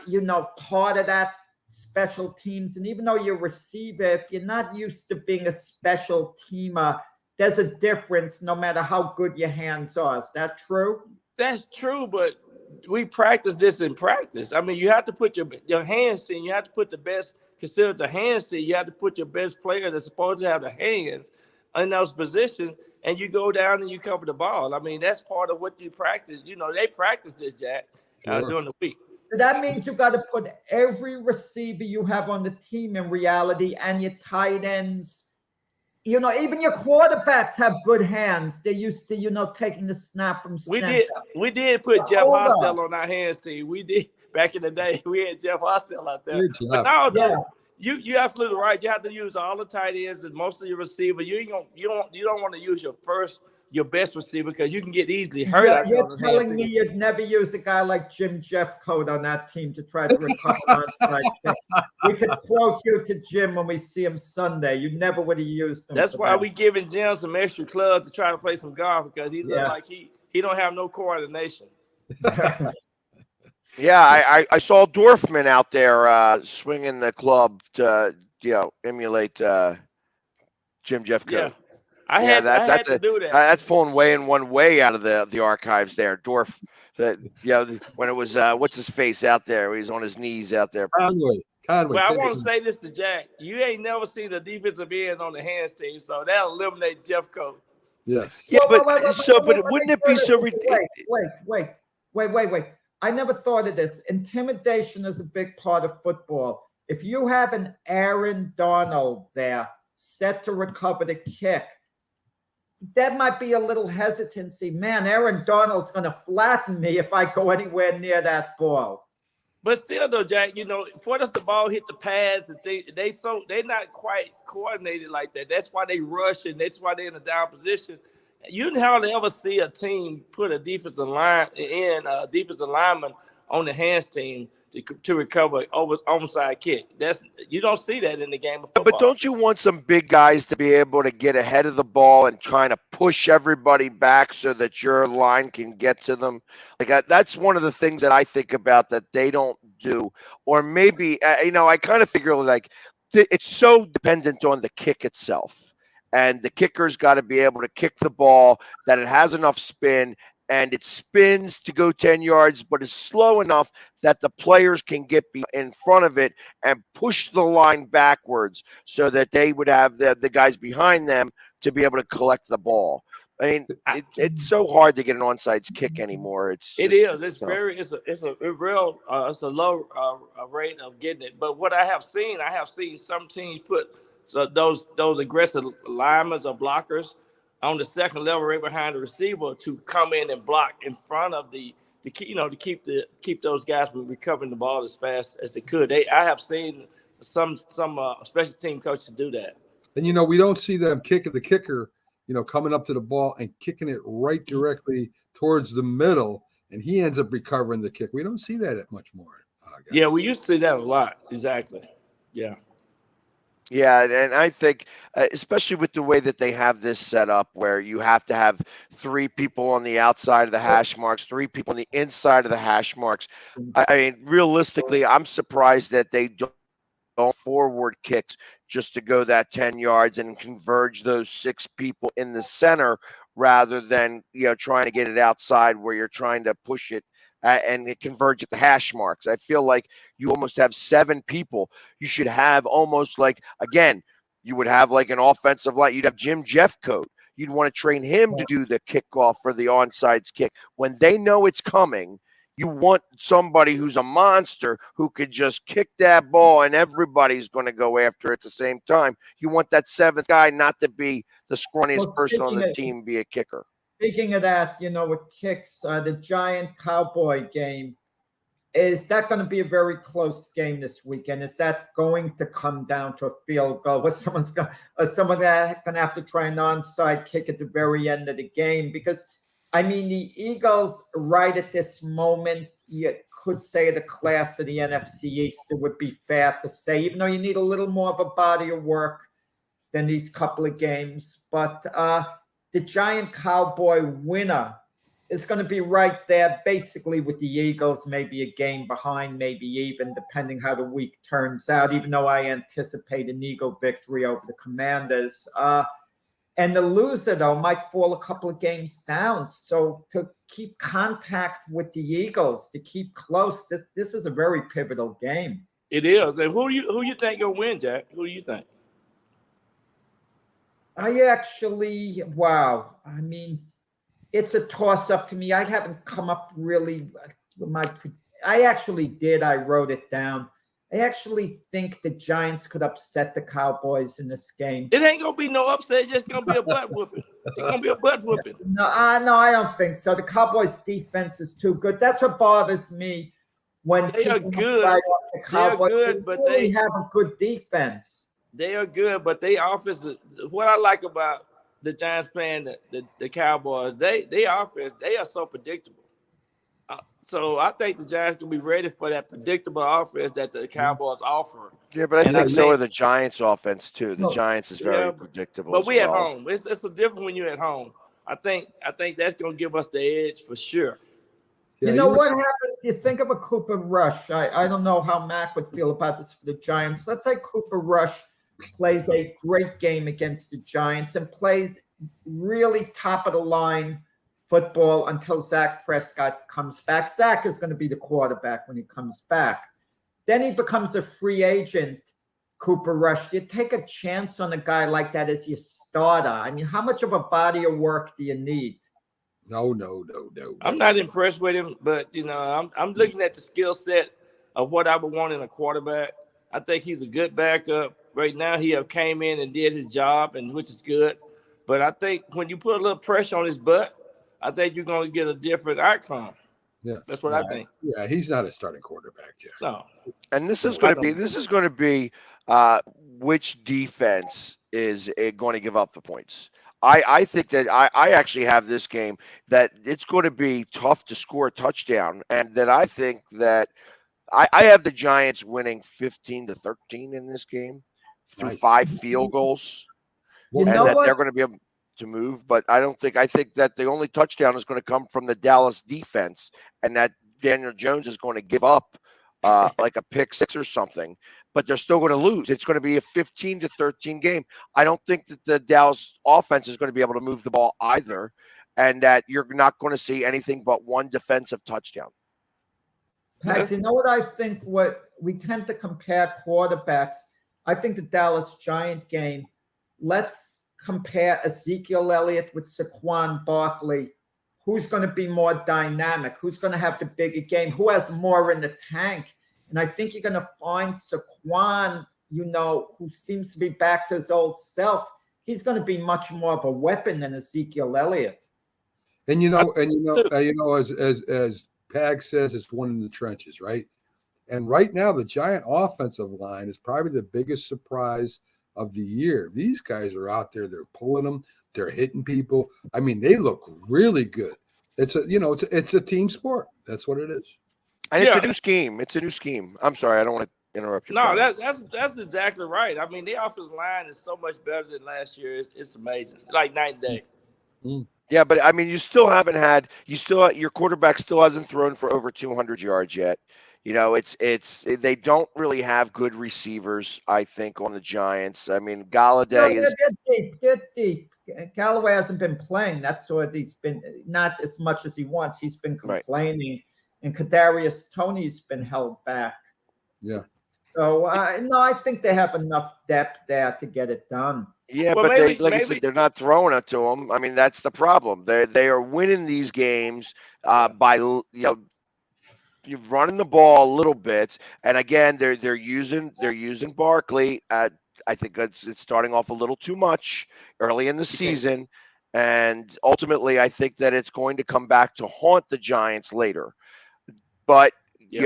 part of that special teams. And even though you're a receiver, if you're not used to being a special teamer, there's a difference no matter how good your hands are. Is that true? That's true, but we practice this in practice. I mean, you have to put your hands in. You have to put the best, consider the hands in. You have to put your best player that's supposed to have the hands in those positions, and you go down and you cover the ball. I mean, that's part of what you practice. They practice this, Jack, during the week. That means you've got to put every receiver you have on the team in reality, and your tight ends. Even your quarterbacks have good hands. They're used to, taking the snap from center. We did put Jeff Hostel on our hands team. We did back in the day. We had Jeff Hostel out there. But now, you're absolutely right. You have to use all the tight ends and most of your receiver. You don't want to use your best receiver because you can get easily hurt. You're telling me you'd never use a guy like Jim Jeffcoat on that team to try to recover onside kick. We could quote you to Jim when we see him Sunday. You never would have used him. That's why we giving Jim some extra clubs to try to play some golf because he look like he don't have no coordination. Yeah, I saw Dorfman out there swinging the club to emulate Jim Jeffcoat. Yeah. I had to do that. That's pulling one way out of the archives there. Dorf, when it was what's his face out there? He's on his knees out there. Conway. Well, I want to say this to Jack. You ain't never seen a defensive end on the hands team, so that'll eliminate Jeffcoat. Yes. Yeah, but wouldn't it be so ridiculous? Wait. I never thought of this. Intimidation is a big part of football. If you have an Aaron Donald there set to recover the kick, that might be a little hesitancy. Man, Aaron Donald's going to flatten me if I go anywhere near that ball. But still, though, Jack, for us the ball hit the pads, they're not quite coordinated like that. That's why they rush and that's why they're in a down position. You hardly ever see a team put a defensive lineman on the hands team to recover onside kick. You don't see that in the game of football. But don't you want some big guys to be able to get ahead of the ball and trying to push everybody back so that your line can get to them? That's one of the things that I think about that they don't do. Or maybe I kind of figure it's so dependent on the kick itself. and the kicker's got to be able to kick the ball that it has enough spin and it spins to go 10 yards, but is slow enough that the players can get in front of it and push the line backwards so that they would have the guys behind them to be able to collect the ball. I mean, it's so hard to get an onside kick anymore. It's tough. It's a real it's a low rate of getting it. But what I have seen some teams put those aggressive linemen or blockers on the second level right behind the receiver to come in and block in front of to keep those guys from recovering the ball as fast as they could. I have seen some special team coaches do that. And we don't see them kicking the kicker, coming up to the ball and kicking it right directly towards the middle, and he ends up recovering the kick. We don't see that much more. Yeah, we used to see that a lot. Exactly. Yeah. Yeah, and I think, especially with the way that they have this set up, where you have to have 3 people on the outside of the hash marks, 3 people on the inside of the hash marks. I mean, realistically, I'm surprised that they don't forward kicks just to go that 10 yards and converge those 6 people in the center rather than trying to get it outside where you're trying to push it and it converge at the hash marks. I feel like you almost have 7 people. You should have almost like, again, you would have like an offensive line. You'd have Jim Jeffcoat. You'd want to train him to do the kickoff for the onside kick. When they know it's coming, you want somebody who's a monster who could just kick that ball and everybody's going to go after it at the same time. You want that 7th guy not to be the scrawniest person on the team, be a kicker. Speaking of that, with kicks, the Giant-Cowboy game, is that going to be a very close game this weekend? Is that going to come down to a field goal? Was someone going to have to try an onside kick at the very end of the game? Because, I mean, the Eagles right at this moment, you could say the class of the NFC East, it would be fair to say, even though you need a little more of a body of work than these couple of games. But the Giant-Cowboy winner is going to be right there, basically with the Eagles, maybe a game behind, maybe even, depending how the week turns out, even though I anticipate an Eagle victory over the Commanders. And the loser, though, might fall a couple of games down. So to keep contact with the Eagles, to keep close, this is a very pivotal game. It is. And who you think will win, Jack? Who do you think? I mean, it's a toss-up to me. I haven't come up really with I wrote it down. I actually think the Giants could upset the Cowboys in this game. It ain't going to be no upset. It's just going to be a butt whooping. It's going to be a butt whooping. No, I don't think so. The Cowboys' defense is too good. That's what bothers me when they are good. The Cowboys, they are good, but they have a good defense. They are good, but they offense. What I like about the Giants playing the Cowboys, they offense, they are so predictable. So I think the Giants will be ready for that predictable offense that the Cowboys offer. Yeah, but I think so are the Giants' offense too. The Giants is very predictable. But we at home. It's a different when you're at home. I think that's going to give us the edge for sure. Yeah, what happens? You think of a Cooper Rush. I don't know how Mac would feel about this for the Giants. Let's say Cooper Rush plays a great game against the Giants and plays really top of the line football until Dak Prescott comes back. Dak is going to be the quarterback when he comes back. Then he becomes a free agent, Cooper Rush. You take a chance on a guy like that as your starter. I mean, how much of a body of work do you need? No. I'm not impressed with him, but I'm looking at the skill set of what I would want in a quarterback. I think he's a good backup. Right now, he came in and did his job, and which is good. But I think when you put a little pressure on his butt, I think you're going to get a different outcome. Yeah, that's what I think. Yeah, he's not a starting quarterback, Jeff. No. And this is going to be which defense is going to give up the points. I think that I actually have this game that it's going to be tough to score a touchdown, and that I think that I have the Giants winning 15-13 in this game through 5 field goals, and that they're going to be able to move. But I think that the only touchdown is going to come from the Dallas defense, and that Daniel Jones is going to give up like a pick 6 or something. but they're still going to lose. It's going to be a 15-13 game. I don't think that the Dallas offense is going to be able to move the ball either, and that you're not going to see anything but one defensive touchdown. Pags, you know what I think? What we tend to compare quarterbacks. I think the Dallas Giant game, let's compare Ezekiel Elliott with Saquon Barkley. Who's going to be more dynamic? Who's going to have the bigger game? Who has more in the tank? And I think you're going to find Saquon, who seems to be back to his old self. He's going to be much more of a weapon than Ezekiel Elliott. And as Pag says, it's one in the trenches, right? And right now, the Giant offensive line is probably the biggest surprise of the year. These guys are out there; they're pulling them. They're hitting people. I mean, they look really good. It's a team sport. That's what it is. And it's a new scheme. It's a new scheme. I'm sorry, I don't want to interrupt you. No, that's exactly right. I mean, the offensive line is so much better than last year. It's amazing, like night and day. Yeah, but I mean, your quarterback still hasn't thrown for over 200 yards yet. They don't really have good receivers, I think, on the Giants. I mean, Galladay they're deep. Callaway hasn't been playing. That's what he's been, not as much as he wants. He's been complaining, right. And Kadarius Toney's been held back. Yeah. So no, I think they have enough depth there to get it done. Yeah, but I said, they're not throwing it to them. I mean, that's the problem. They are winning these games by you're running the ball a little bit, and again, they're using Barkley. I think it's starting off a little too much early in the season, and ultimately, I think that it's going to come back to haunt the Giants later. But we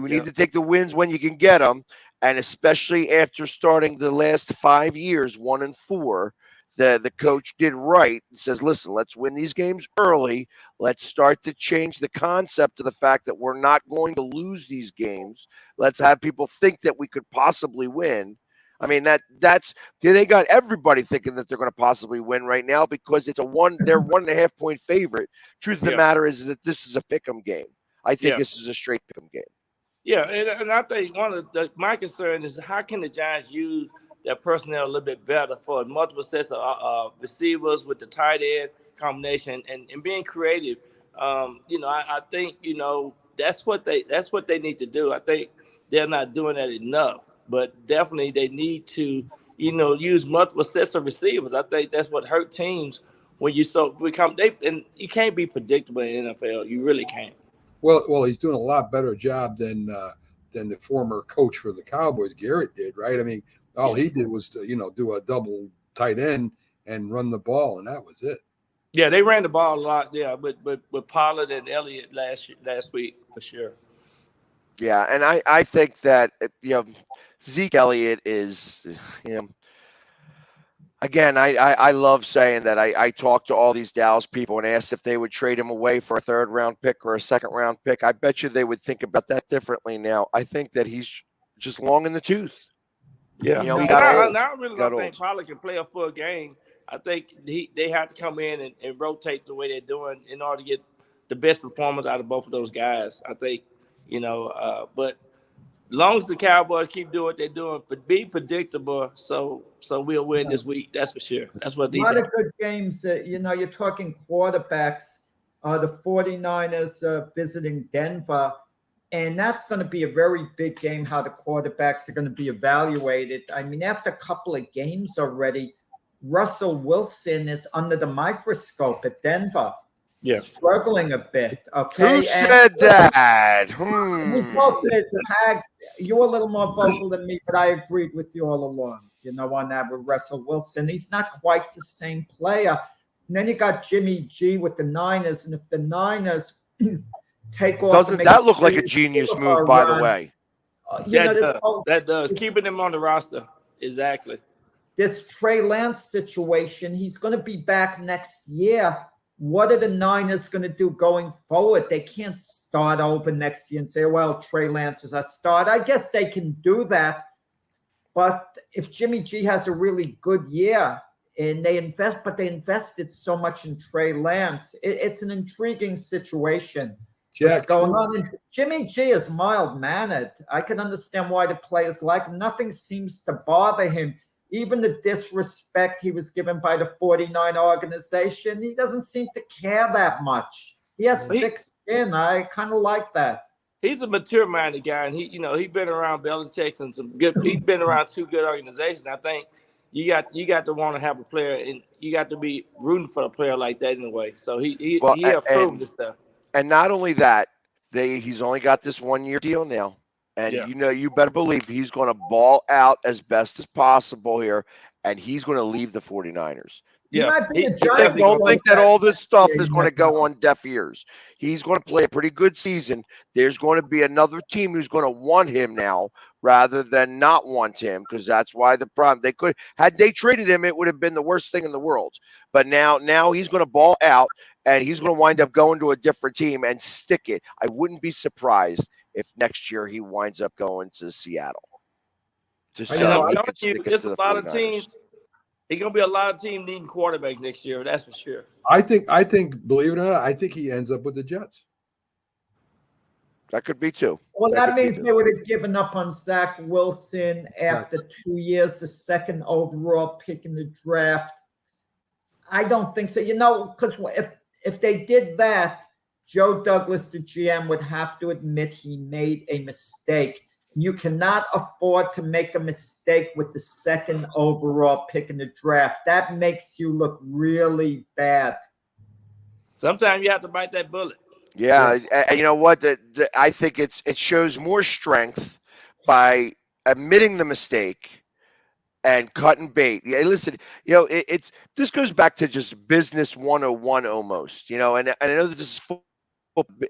need to take the wins when you can get them, and especially after starting the last 5 years 1-4. The coach did right and says, listen, let's win these games early. Let's start to change the concept of the fact that we're not going to lose these games. Let's have people think that we could possibly win. I mean, they got everybody thinking that they're going to possibly win right now because they're 1.5 point favorite. Truth of the matter is that this is a pick'em game. I think this is a straight pick'em game. Yeah, and I think my concern is how can the Giants use their personnel a little bit better for multiple sets of receivers with the tight end combination and being creative. I think that's what they need to do. I think they're not doing that enough, but definitely they need to use multiple sets of receivers. I think that's what hurt teams when you and you can't be predictable in the NFL. You really can't. Well, he's doing a lot better job than the former coach for the Cowboys, Garrett, did, right? I mean, all he did was do a double tight end and run the ball, and that was it. Yeah, they ran the ball a lot. Yeah, but with Pollard and Elliott last week for sure. Yeah, and I think that Zeke Elliott is Again, I love saying that I talked to all these Dallas people and asked if they would trade him away for a 3rd round pick or a 2nd round pick. I bet you they would think about that differently now. I think that he's just long in the tooth. Yeah, I really don't think Pollard can play a full game. I think they have to come in and rotate the way they're doing in order to get the best performance out of both of those guys. I think, but as long as the Cowboys keep doing what they're doing, but be predictable, so we'll win this week. That's for sure. That's what they do. A lot of good games. You're talking quarterbacks. The 49ers visiting Denver. And that's going to be a very big game, how the quarterbacks are going to be evaluated. I mean, after a couple of games already, Russell Wilson is under the microscope at Denver. Yeah. Struggling a bit. Okay. Who said that? We both did. You were a little more vocal than me, but I agreed with you all along, on that with Russell Wilson. He's not quite the same player. And then you got Jimmy G with the Niners. And if the Niners take off. Doesn't that look like a genius move, by the way? That does. Keeping him on the roster. Exactly. This Trey Lance situation, he's going to be back next year. What are the Niners going to do going forward? They can't start over next year and say, well, Trey Lance is a start. I guess they can do that. But if Jimmy G has a really good year and they invested so much in Trey Lance, it's an intriguing situation. Jack, what's going on. And Jimmy G is mild-mannered. I can understand why the players like him. Nothing seems to bother him. Even the disrespect he was given by the 49 organization, he doesn't seem to care that much. He has thick skin. I kind of like that. He's a mature-minded guy, and he's been around Belichick and some good. He's been around two good organizations. I think you got to want to have a player, and you got to be rooting for a player like that in a way. So he has proven this stuff. And not only that, he's only got this 1-year deal now, and you better believe he's going to ball out as best as possible here, and he's going to leave the 49ers. Yeah, Don't think that all this stuff is going to go on deaf ears. He's going to play a pretty good season. There's going to be another team who's going to want him now rather than not want him, because that's why the problem. Had they traded him, it would have been the worst thing in the world. But now he's going to ball out, and he's going to wind up going to a different team and stick it. I wouldn't be surprised if next year he winds up going to Seattle. There's a lot of teams. There's gonna be a lot of teams needing quarterbacks next year. That's for sure. I think, believe it or not, I think he ends up with the Jets. That could be too. Well, that means they would have given up on Zach Wilson after 2 years, the second overall pick in the draft. I don't think so. Because if they did that, Joe Douglas, the GM, would have to admit he made a mistake. You cannot afford to make a mistake with the second overall pick in the draft. That makes you look really bad. Sometimes you have to bite that bullet. Yeah, and you know what? I think it shows more strength by admitting the mistake and cutting bait. Yeah, listen, this goes back to just business 101 almost. And I know that this is football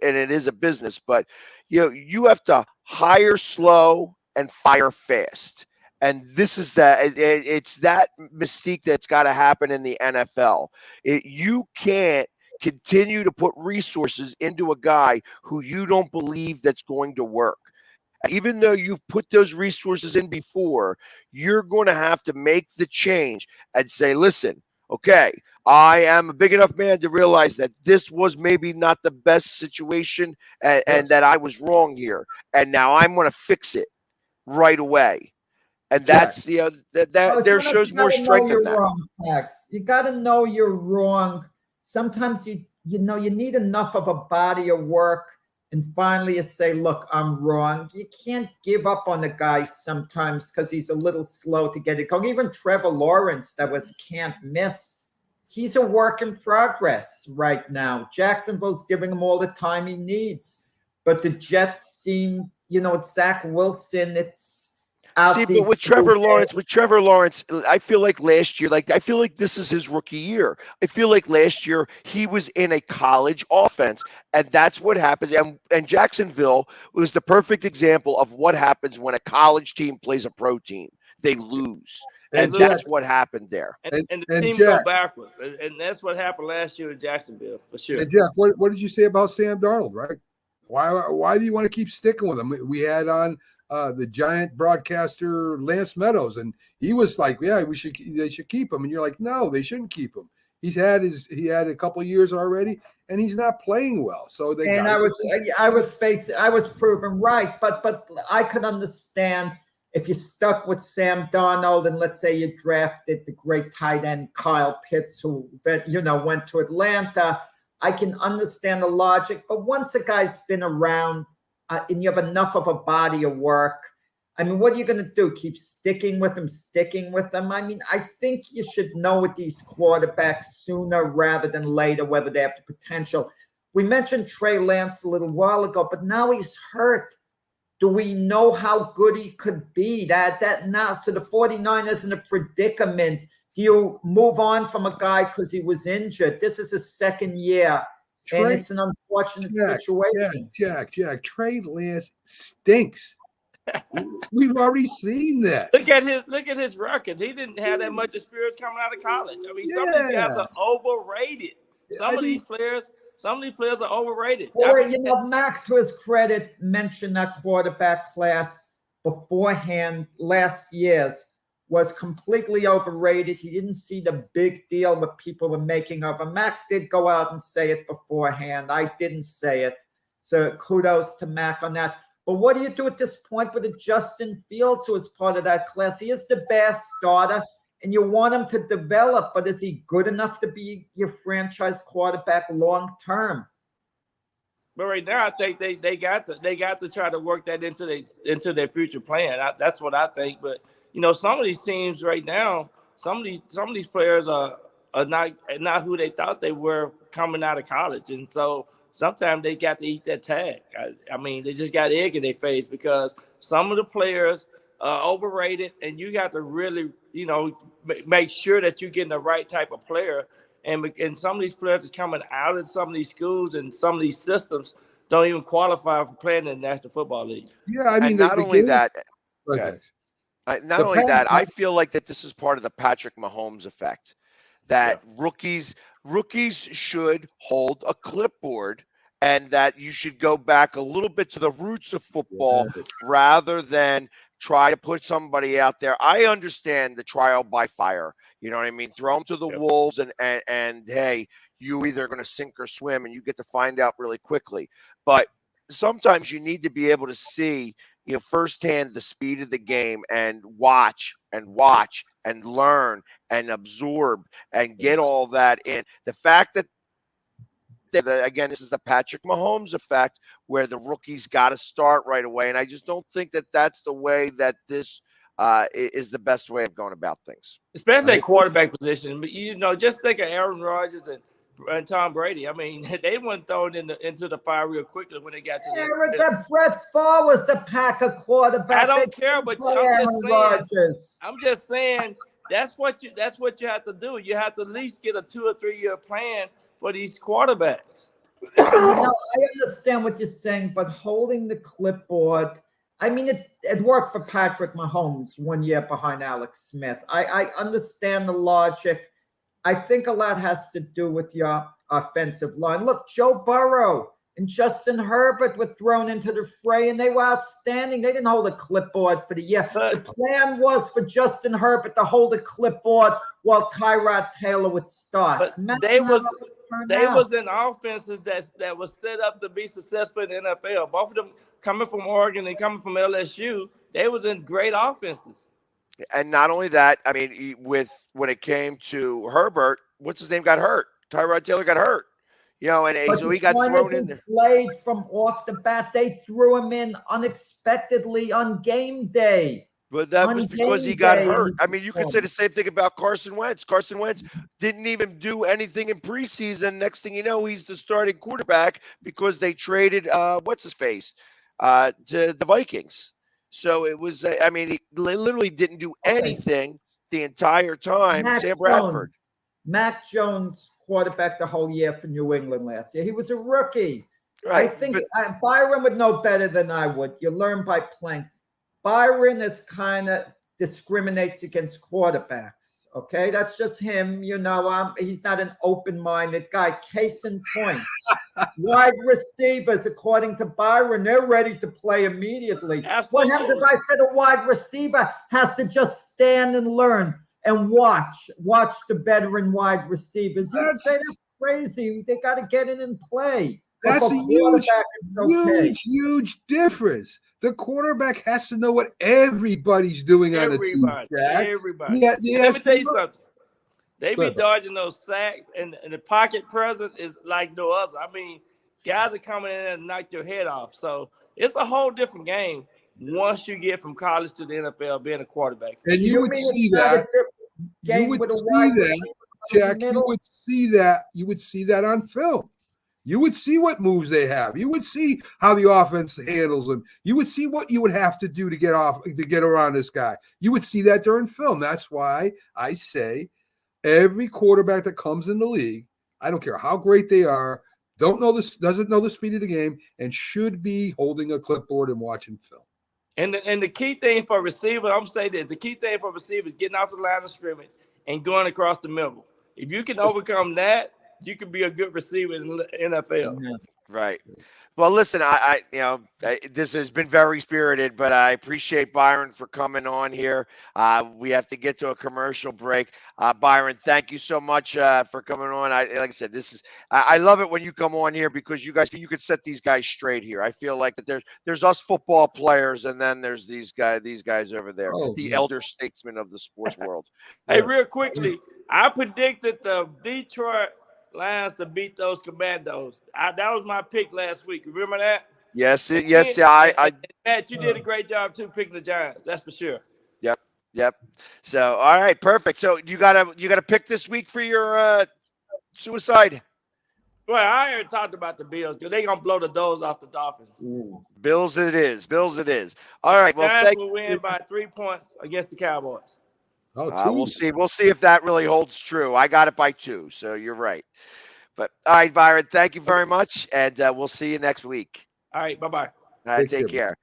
and it is a business, but you have to hire slow and fire fast. And this is it's that mystique that's got to happen in the NFL. You can't continue to put resources into a guy who you don't believe that's going to work. Even though you've put those resources in before, you're going to have to make the change and say, listen, okay, I am a big enough man to realize that this was maybe not the best situation and that I was wrong here. And now I'm going to fix it right away. And that's there shows more strength in that. Wrong, Max. You got to know you're wrong. Sometimes you need enough of a body of work, and finally you say, look, I'm wrong. You can't give up on the guy sometimes because he's a little slow to get it going. Even Trevor Lawrence, that was can't miss. He's a work in progress right now. Jacksonville's giving him all the time he needs. But the Jets seem, it's Zach Wilson. It's out. See, but with Trevor Lawrence, I feel like last year, I feel like this is his rookie year. I feel like last year he was in a college offense, and that's what happened. And Jacksonville was the perfect example of what happens when a college team plays a pro team. They lose. And that's what happened there. And the team go backwards. And that's what happened last year in Jacksonville, for sure. And Jack, what did you say about Sam Darnold, right? Why do you want to keep sticking with him? We had on the Giant broadcaster Lance Meadows, and he was like, yeah, they should keep him. And you're like, no, they shouldn't keep him. He had a couple of years already, and he's not playing well. So I was proven right, but I could understand if you stuck with Sam Darnold, and let's say you drafted the great tight end Kyle Pitts, who went to Atlanta. I can understand the logic, but once a guy's been around and you have enough of a body of work, I mean, what are you going to do? Keep sticking with them? I mean, I think you should know with these quarterbacks sooner rather than later whether they have the potential. We mentioned Trey Lance a little while ago, but now he's hurt. Do we know how good he could be? That now, so the 49ers in a predicament. Do you move on from a guy because he was injured? This is his second year, and it's an unfortunate situation. Jack, Trey Lance stinks. We've already seen that. Look at his record. He didn't have that much experience coming out of college. I mean, some of these guys are overrated. Some of these players are overrated. Mac, to his credit, mentioned that quarterback class beforehand last year's was completely overrated. He didn't see the big deal that people were making of him. Mac did go out and say it beforehand. I didn't say it. So kudos to Mac on that. But what do you do at this point with a Justin Fields, who is part of that class? He is the best starter, and you want him to develop, but is he good enough to be your franchise quarterback long term? But right now, I think they got to try to work that into their future plan. That's what I think. But some of these teams right now, some of these players are not who they thought they were coming out of college, and so sometimes they got to eat that tag. I mean, they just got egg in their face because some of the players are overrated, and you got to really make sure that you're getting the right type of player. And some of these players is coming out of some of these schools and some of these systems don't even qualify for playing in the National Football League. Yeah, I mean, and not only that, okay. I feel like that this is part of the Patrick Mahomes effect, that rookies should hold a clipboard, and that you should go back a little bit to the roots of football rather than try to put somebody out there. I understand the trial by fire. You know what I mean? Throw them to the wolves and hey, you either going to sink or swim, and you get to find out really quickly. But sometimes you need to be able to see, firsthand the speed of the game and watch and learn and absorb and get all that in. The fact that again, this is the Patrick Mahomes effect, where the rookies got to start right away. And I just don't think that that's the way that this is the best way of going about things. Especially at quarterback position. But, just think of Aaron Rodgers and Tom Brady. I mean, they weren't thrown into the fire real quickly when they got to the Brett Favre was the Packer quarterback. I don't care, but I'm just saying that's what you have to do. You have to at least get a 2 or 3 year plan for these quarterbacks. I understand what you're saying, but holding the clipboard, I mean, it worked for Patrick Mahomes 1 year behind Alex Smith. I understand the logic. I think a lot has to do with your offensive line. Look, Joe Burrow and Justin Herbert were thrown into the fray, and they were outstanding. They didn't hold a clipboard for the year. The plan was for Justin Herbert to hold a clipboard while Tyrod Taylor would start. But they was in offenses that was set up to be successful in the NFL. Both of them coming from Oregon and coming from LSU, they was in great offenses. And not only that, I mean, when it came to Herbert, what's his name got hurt? Tyrod Taylor got hurt. And so he got thrown in there. Played from off the bat. They threw him in unexpectedly on game day. But that was because he got hurt. I mean, you could say the same thing about Carson Wentz. Carson Wentz didn't even do anything in preseason. Next thing you know, he's the starting quarterback because they traded what's-his-face to the Vikings. So it was, he literally didn't do anything the entire time. Sam Bradford. Mac Jones quarterback the whole year for New England last year. He was a rookie. Right. I think Byron would know better than I would. You learn by playing. Byron is kind of discriminates against quarterbacks. Okay, that's just him. He's not an open-minded guy. Case in point, wide receivers, according to Byron, they're ready to play immediately. Absolutely. What happens if I said a wide receiver has to just stand and learn and watch the veteran wide receivers? You say that's crazy. They got to get in and play. That's a huge difference. The quarterback has to know what everybody's doing on the team. Everybody. Let me tell you something. They be dodging those sacks, and the pocket presence is like no other. I mean, guys are coming in and knock your head off. So it's a whole different game once you get from college to the NFL being a quarterback. And you would see that. You would see that, Jack. You would see that on film. You would see what moves they have. You would see how the offense handles them. You would see what you would have to do to get around this guy. You would see that during film. That's why I say every quarterback that comes in the league, I don't care how great they are, doesn't know the speed of the game, and should be holding a clipboard and watching film. And the key thing for receiver, I'm saying this, the key thing for receiver is getting off the line of scrimmage and going across the middle. If you can overcome that, you can be a good receiver in the NFL. Right. Well, listen, this has been very spirited, but I appreciate Byron for coming on here. We have to get to a commercial break. Byron, thank you so much for coming on. Like I said, I love it when you come on here because you could set these guys straight here. I feel like that there's us football players, and then there's these guys over there, the elder statesmen of the sports world. Hey, real quickly, I predicted the Detroit Lions to beat those Commandos. That was my pick last week. Remember that? Yes. Matt, you did a great job too picking the Giants. That's for sure. Yep. So, all right, perfect. So you gotta pick this week for your suicide. Well, I already talked about the Bills because they're gonna blow the doors off the Dolphins. Bills it is. All right. Well, Giants will win by 3 points against the Cowboys. We'll see. We'll see if that really holds true. I got it by 2, so you're right. But all right, Byron, thank you very much, and we'll see you next week. All right, bye-bye. All right, take care.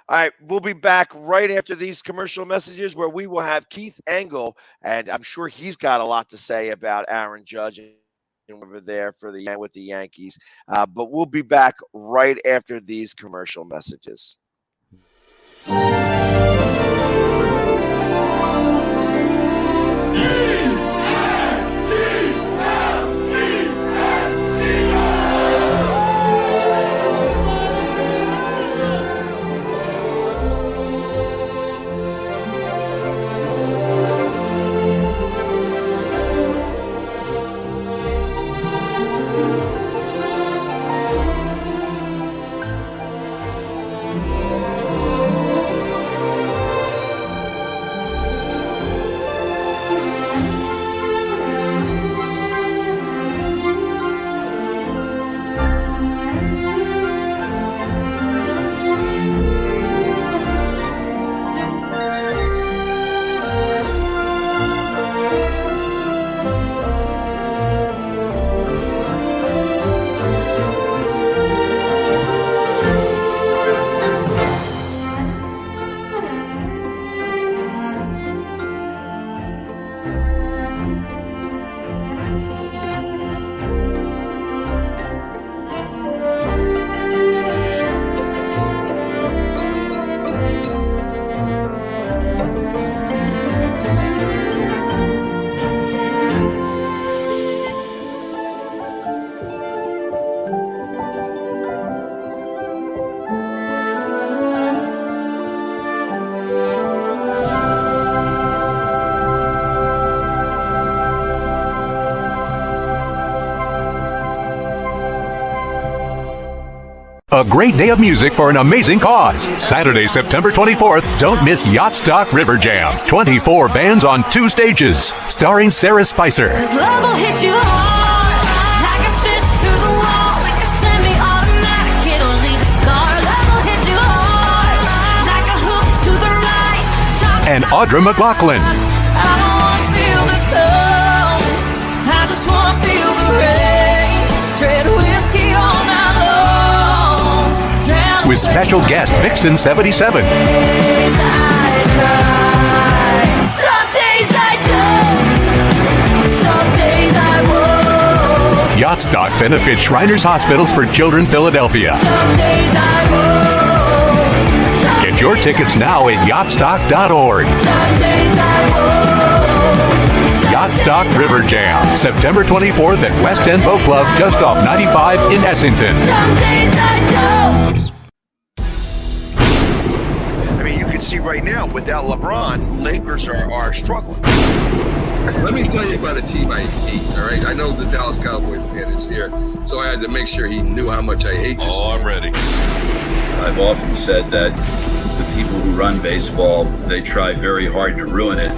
All right, we'll be back right after these commercial messages where we will have Keith Engel, and I'm sure he's got a lot to say about Aaron Judge and over there with the Yankees. But we'll be back right after these commercial messages. A great day of music for an amazing cause. Saturday, September 24th, don't miss Yacht Stock River Jam. 24 bands on 2 stages, starring Sarah Spicer. Love will hit you hard, like a fist through the wall, like a semi-automatic, it'll leave a scar. Love will hit you hard, like a hook to the right. And Audra McLaughlin. I don't want to feel the sun, I just want to feel the rain. Tread whiskey all night long. With special guest Vixen 77. Some days I do, some days I won't. Yacht Stock benefits Shriners Hospitals for Children, Philadelphia. Some days I won't. Get your tickets now at yachtstock.org. Some days I won't. Yacht Stock River Jam, September 24th at West End Boat Club, just off 95 in Essington. Some days I don't. You can see right now, without LeBron, Lakers are struggling. Let me tell you about a team I hate, all right? I know the Dallas Cowboys fan is here, so I had to make sure he knew how much I hate this team. I'm ready. I've often said that the people who run baseball, they try very hard to ruin it.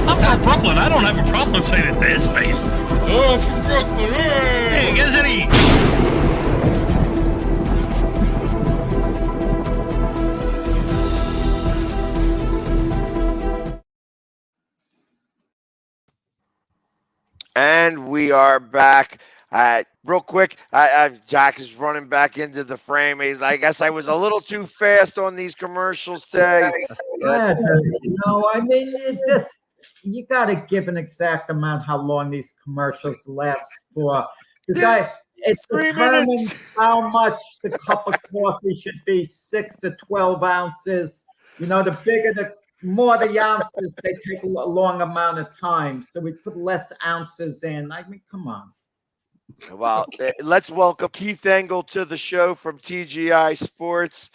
I'm from Brooklyn. I don't have a problem saying it to his face. Oh, from Brooklyn. Hey, get any? And we are back. Real quick, Jack is running back into the frame. I guess I was a little too fast on these commercials today. I mean, you got to give an exact amount how long these commercials last for. Because it 3 determines minutes. how much the cup of coffee should be, 6 to 12 ounces. You know, the bigger the more the ounces, they take a long amount of time. So we put less ounces in. I mean, come on. Well, let's welcome Keith Engel to the show from TGI Sports.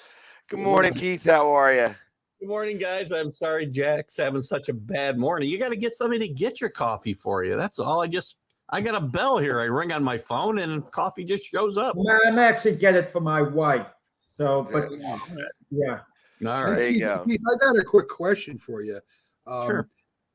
Good morning, Keith. How are you? Good morning, guys. I'm sorry Jack's having such a bad morning. You got to get somebody to get your coffee for you. That's all. I got a bell here. I ring on my phone and coffee just shows up. I'm actually get it for my wife. So, but yeah. All Hey, right. There you Keith, go. Keith, I got a quick question for you. Sure.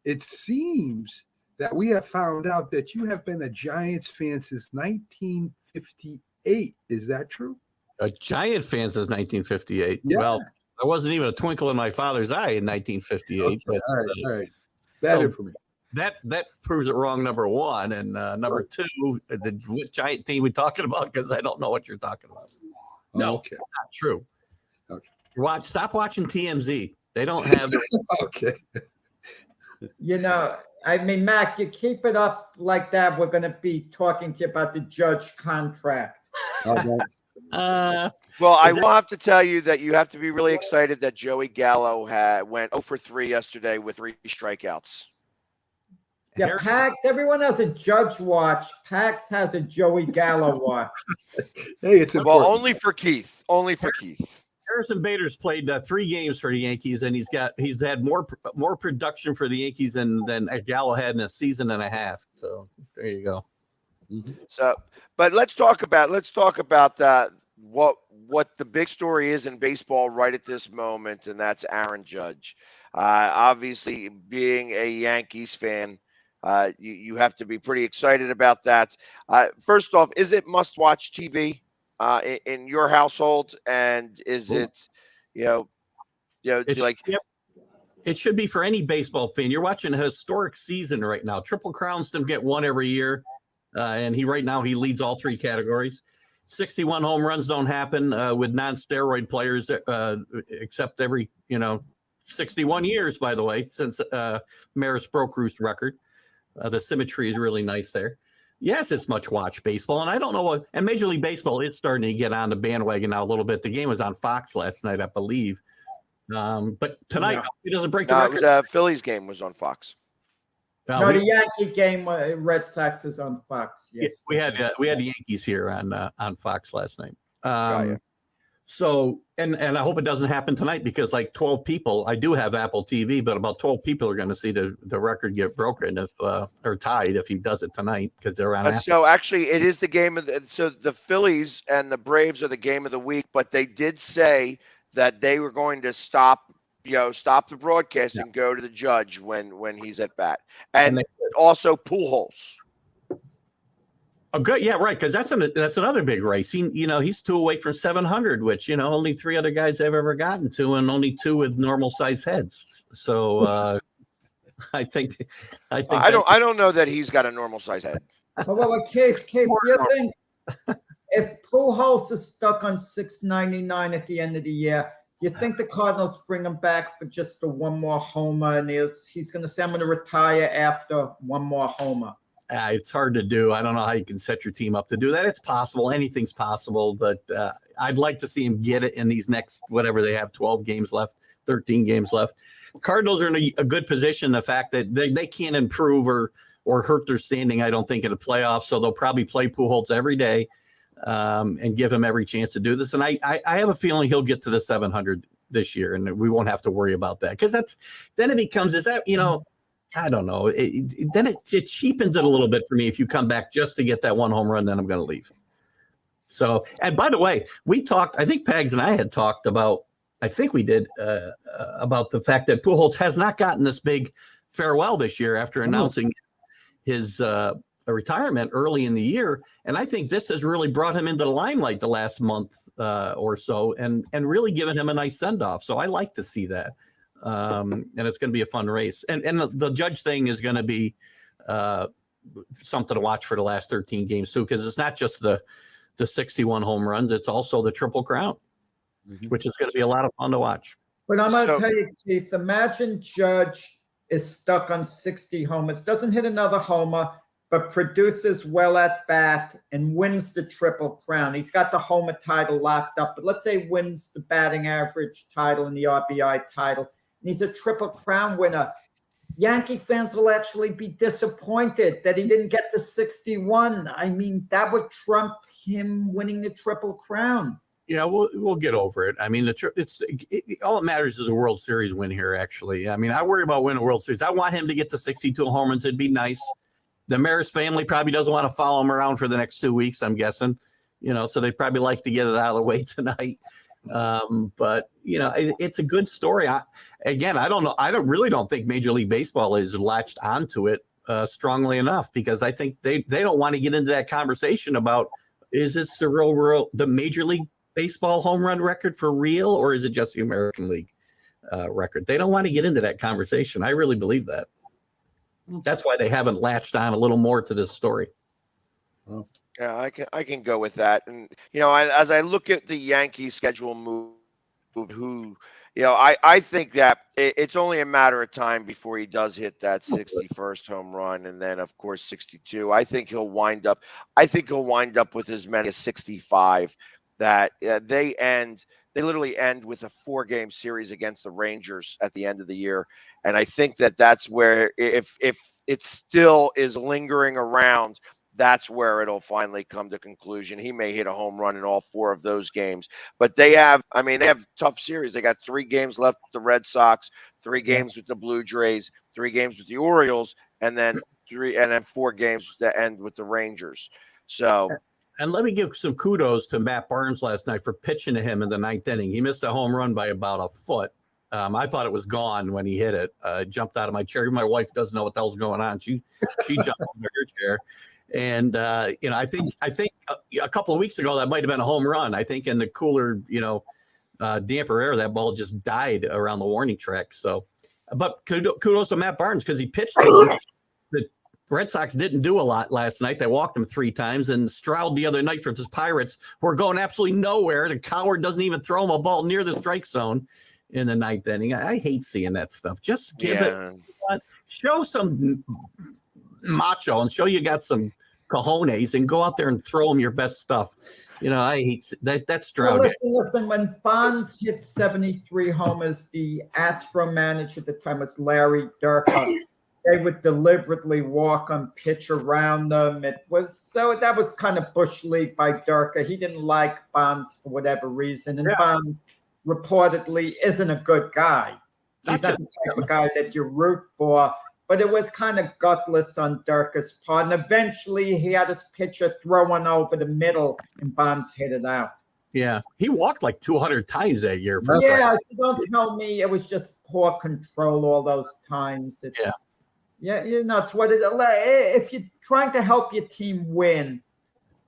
It seems that we have found out that you have been a Giants fan since 1958. Is that true? A Giant fan since 1958. Yeah. Well, there wasn't even a twinkle in my father's eye in 1958. Okay, But all right. Bad so- information. that proves it wrong, number one. And number two, what Giant team we talking about? Because I don't know what you're talking about. No, Okay. not true. Okay. Stop watching TMZ. They don't have Okay. You know, I mean, Mac, you keep it up like that, we're going to be talking to you about the Judge contract. Okay. Well, I will have to tell you that you have to be really excited that Joey Gallo went 0 for 3 yesterday with 3 strikeouts. Yeah, Harris- Pax, everyone has a Judge watch. Pax has a Joey Gallo watch. Hey, it's Well, important. only for Keith. Only for Keith. Harrison Bader's played 3 games for the Yankees, and he's had more production for the Yankees than Gallo had in a season and a half. So there you go. So, but let's talk about what the big story is in baseball right at this moment, and that's Aaron Judge. Obviously, being a Yankees fan, you have to be pretty excited about that. First off, is it must-watch TV in your household, and is it, It's, like yep. It should be for any baseball fan. You're watching a historic season right now. Triple Crowns don't get one every year, and he leads all 3 categories. 61 home runs don't happen with non-steroid players, except every 61 years, by the way, since Maris broke Roost's record. The symmetry is really nice there. Yes, it's much watch baseball, and I don't know and Major League Baseball is starting to get on the bandwagon now a little bit. The game was on Fox last night, I believe. But tonight, he doesn't break the no, record. it was Phillies game was on Fox. No, the Yankee game, Red Sox is on Fox. Yes, we had the Yankees here on Fox last night. Got ya. So and I hope it doesn't happen tonight, because like 12 people, I do have Apple TV, but about 12 people are going to see the record get broken or tied if he does it tonight, because they're on. So actually, it is the game of so the Phillies and the Braves are the game of the week, but they did say that they were going to stop the broadcast and go to the Judge when he's at bat, and also Pujols. Oh, good. Yeah, right. Because that's another big race. He's 2 away from 700, which only 3 other guys have ever gotten to, and only 2 with normal size heads. So I think I don't know that he's got a normal size head. Well, Case, you think if Pujols is stuck on 699 at the end of the year, you think the Cardinals bring him back for just the one more homer, and he's going to say, I'm going to retire after one more homer? It's hard to do. I don't know how you can set your team up to do that. It's possible. Anything's possible, but I'd like to see him get it in these next, whatever they have, 12 games left, 13 games left. Cardinals are in a good position. The fact that they can't improve or hurt their standing, I don't think, in the playoffs. So they'll probably play Pujols every day and give him every chance to do this. And I have a feeling he'll get to the 700 this year, and we won't have to worry about that, because then it becomes, I don't know. Then it cheapens it a little bit for me if you come back just to get that one home run, then I'm going to leave. So, and by the way, we talked, I think Pags and I had talked about, about the fact that Pujols has not gotten this big farewell this year after announcing his retirement early in the year. And I think this has really brought him into the limelight the last month or so, and really given him a nice send-off. So I like to see that. And it's going to be a fun race. And the Judge thing is going to be something to watch for the last 13 games too, because it's not just the 61 home runs, it's also the Triple Crown, which is going to be a lot of fun to watch. But I'm going to tell you, Keith, imagine Judge is stuck on 60 homers, doesn't hit another homer, but produces well at bat and wins the Triple Crown. He's got the homer title locked up, but let's say wins the batting average title and the RBI title, and he's a Triple Crown winner. Yankee fans will actually be disappointed that he didn't get to 61. I mean, that would trump him winning the Triple Crown. Yeah, we'll get over it. I mean, all that matters is a World Series win here, actually. I mean, I worry about winning a World Series. I want him to get to 62 home runs. It'd be nice. The Maris family probably doesn't want to follow him around for the next 2 weeks, I'm guessing. So they'd probably like to get it out of the way tonight. But it's a good story. I don't know. I really don't think Major League Baseball is latched onto it strongly enough, because I think they don't want to get into that conversation about, is this the Major League Baseball home run record for real, or is it just the American League record? They don't want to get into that conversation. I really believe that. That's why they haven't latched on a little more to this story. Well, Yeah, I can go with that. And as I look at the Yankees schedule move, I think that it's only a matter of time before he does hit that 61st home run, and then of course 62. I think he'll wind up with as many as 65. That they literally end with a 4-game series against the Rangers at the end of the year, and I think that's where, if it still is lingering around, that's where it'll finally come to conclusion. He may hit a home run in all 4 of those games, but they have tough series. They got 3 games left with the Red Sox, 3 games with the Blue Jays, 3 games with the Orioles, and then 4 games that end with the Rangers. So. And let me give some kudos to Matt Barnes last night for pitching to him in the 9th inning. He missed a home run by about a foot. I thought it was gone when he hit it. Jumped out of my chair. My wife doesn't know what the hell's going on. She jumped out of her chair. And I think a couple of weeks ago that might have been a home run. I think in the cooler, damper air, that ball just died around the warning track. So, but kudos to Matt Barnes, because he pitched to him. The Red Sox didn't do a lot last night. They walked him 3 times, and Stroud the other night for his Pirates were going absolutely nowhere. The Coward doesn't even throw him a ball near the strike zone in the 9th inning. I hate seeing that stuff. Just give it, show some macho and show you got some cojones and go out there and throw them your best stuff. I hate that. That's Stroud. Listen, when Bonds hit 73 homers, the Astro manager at the time was Larry Durka. They would deliberately walk on pitch around them. That was kind of bush league by Durka. He didn't like Bonds for whatever reason, and Bonds reportedly isn't a good guy. He's not the type of guy that you root for. But it was kind of gutless on Durka's part. And eventually he had his pitcher throw one over the middle, and Bonds hit it out. Yeah. He walked like 200 times that year. So don't tell me it was just poor control all those times. It's what it is. If you're trying to help your team win,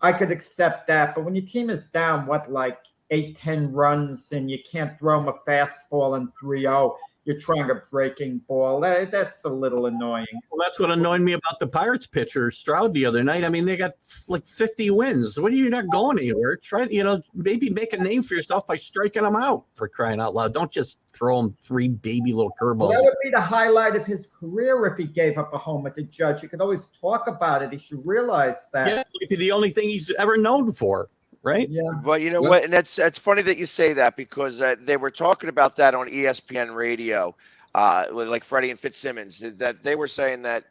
I could accept that. But when your team is down, 8-10 runs, and you can't throw them a fastball in 3-0, you're trying a breaking ball. That's a little annoying. Well, that's what annoyed me about the Pirates pitcher, Stroud, the other night. I mean, they got like 50 wins. What are you not going anywhere? Try, maybe make a name for yourself by striking them out, for crying out loud. Don't just throw them 3 baby little curveballs. That would be the highlight of his career if he gave up a home at the Judge. You could always talk about it. He should realize that. Yeah, it'd be the only thing he's ever known for. Right. Yeah. But you know what? And that's funny that you say that, because they were talking about that on ESPN radio, like Freddie and Fitzsimmons, that they were saying that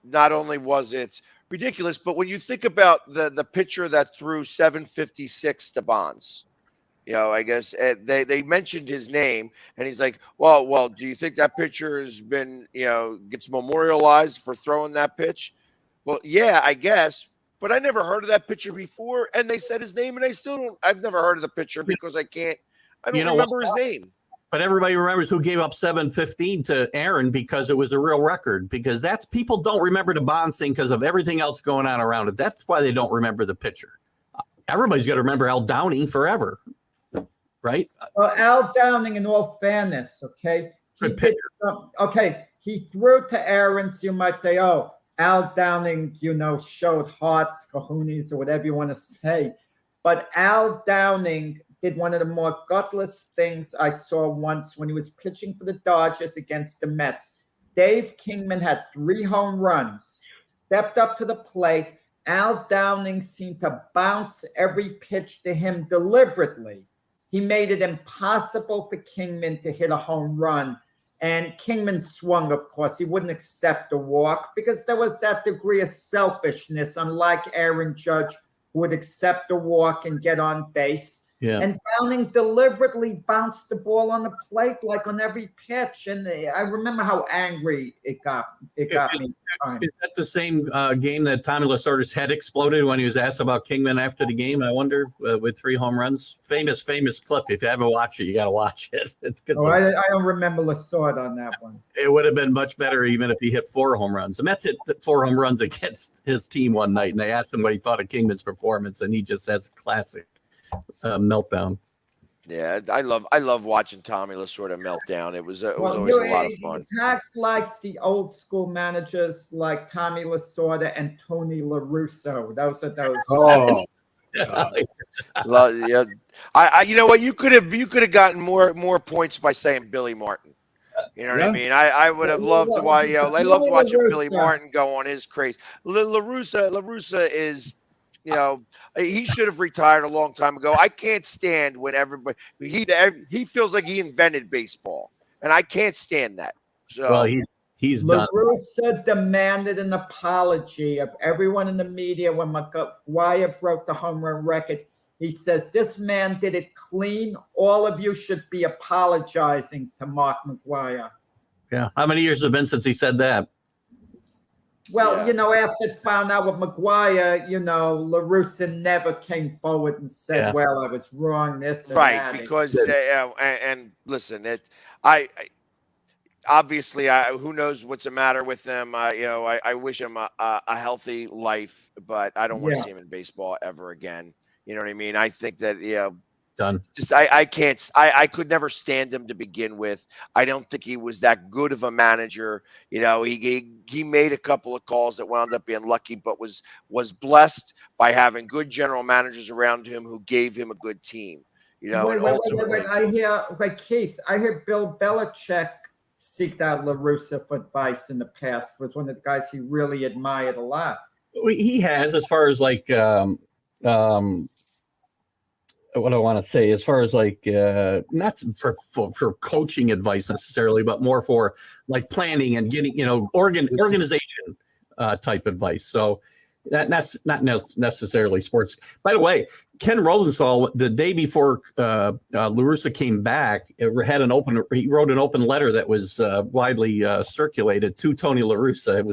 not only was it ridiculous, but when you think about the pitcher that threw 756 to Bonds, I guess they mentioned his name, and he's like, well, do you think that pitcher has been, gets memorialized for throwing that pitch? Well, yeah, I guess. But I never heard of that pitcher before, and they said his name, and I've never heard of the pitcher because I don't remember his name. But everybody remembers who gave up 715 to Aaron because it was a real record, because people don't remember the Bonds thing because of everything else going on around it. That's why they don't remember the pitcher. Everybody's got to remember Al Downing forever, right? Well, Al Downing, in all fairness, he threw to Aaron, so you might say, oh, Al Downing, showed hearts, cojones, or whatever you want to say. But Al Downing did one of the more gutless things I saw once when he was pitching for the Dodgers against the Mets. Dave Kingman had 3 home runs. stepped up to the plate. Al Downing seemed to bounce every pitch to him deliberately. He made it impossible for Kingman to hit a home run. And Kingman swung, of course. He wouldn't accept a walk because there was that degree of selfishness, unlike Aaron Judge, who would accept a walk and get on base. Yeah. And Downing deliberately bounced the ball on the plate, like on every pitch. And I remember how angry it got me. Is that the same game that Tommy Lasorda's head exploded when he was asked about Kingman after the game? I wonder, with 3 home runs. Famous clip. If you haven't watched it, you got to watch it. It's good. I don't remember Lasorda on that one. It would have been much better even if he hit 4 home runs. The Mets hit 4 home runs against his team one night, and they asked him what he thought of Kingman's performance, and he just has a classic meltdown. Yeah, I love watching Tommy Lasorda meltdown. It was always a lot of fun. Tax likes the old school managers like Tommy Lasorda and Tony La Russa. Those are those. Oh, Yeah. I you know what, you could have gotten more points by saying Billy Martin. You know what I mean? I would have loved to watch. I loved watching Billy Martin go on his craze. La Russa is. He should have retired a long time ago. I can't stand when everybody he feels like he invented baseball, and I can't stand that. So well, he's done. La Russa demanded an apology of everyone in the media when McGwire broke the home run record. He says, "This man did it clean. All of you should be apologizing to Mark McGwire." Yeah. How many years have been since he said that? Well, after it found out with McGwire, La Russa never came forward and said, "Well, I was wrong." This and right, that. because and listen, I obviously who knows what's the matter with him. I wish him a healthy life, but I don't want to see him in baseball ever again. You know what I mean? I think that done. Just I can't. I could never stand him to begin with. I don't think he was that good of a manager. He made a couple of calls that wound up being lucky, but was blessed by having good general managers around him who gave him a good team. Wait, I hear Bill Belichick seeked out La Russa for advice in the past. Was one of the guys he really admired a lot. He has, as far as like what I want to say, as far as like not for coaching advice necessarily, but more for like planning and getting organization type advice. So that's not necessarily sports. By the way, Ken Rosenthal, the day before La Russa came back, he wrote an open letter that was widely circulated to Tony La Russa. It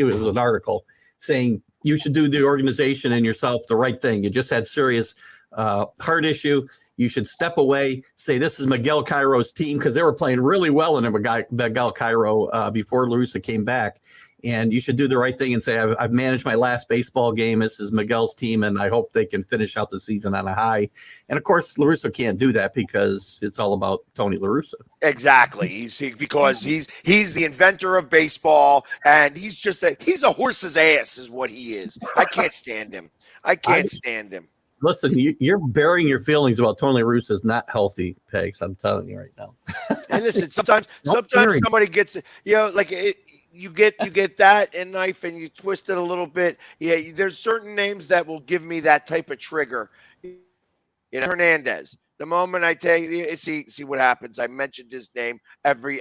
was an article saying you should do the organization and yourself the right thing. You just had serious heart issue. You should step away, say this is Miguel Cairo's team, because they were playing really well in Miguel Cairo before La Russa came back. And you should do the right thing and say, I've managed my last baseball game. This is Miguel's team, and I hope they can finish out the season on a high. And of course, La Russa can't do that because it's all about Tony La Russa. Exactly. Because he's the inventor of baseball, and he's a horse's ass is what he is. I can't stand him. I can't stand him. Listen, you're burying your feelings about Tony La Russa is not healthy, Pegs. I'm telling you right now. And listen, sometimes somebody gets you get that in knife and you twist it a little bit. Yeah, there's certain names that will give me that type of trigger. Hernandez. The moment I tell you, see what happens. I mentioned his name. Every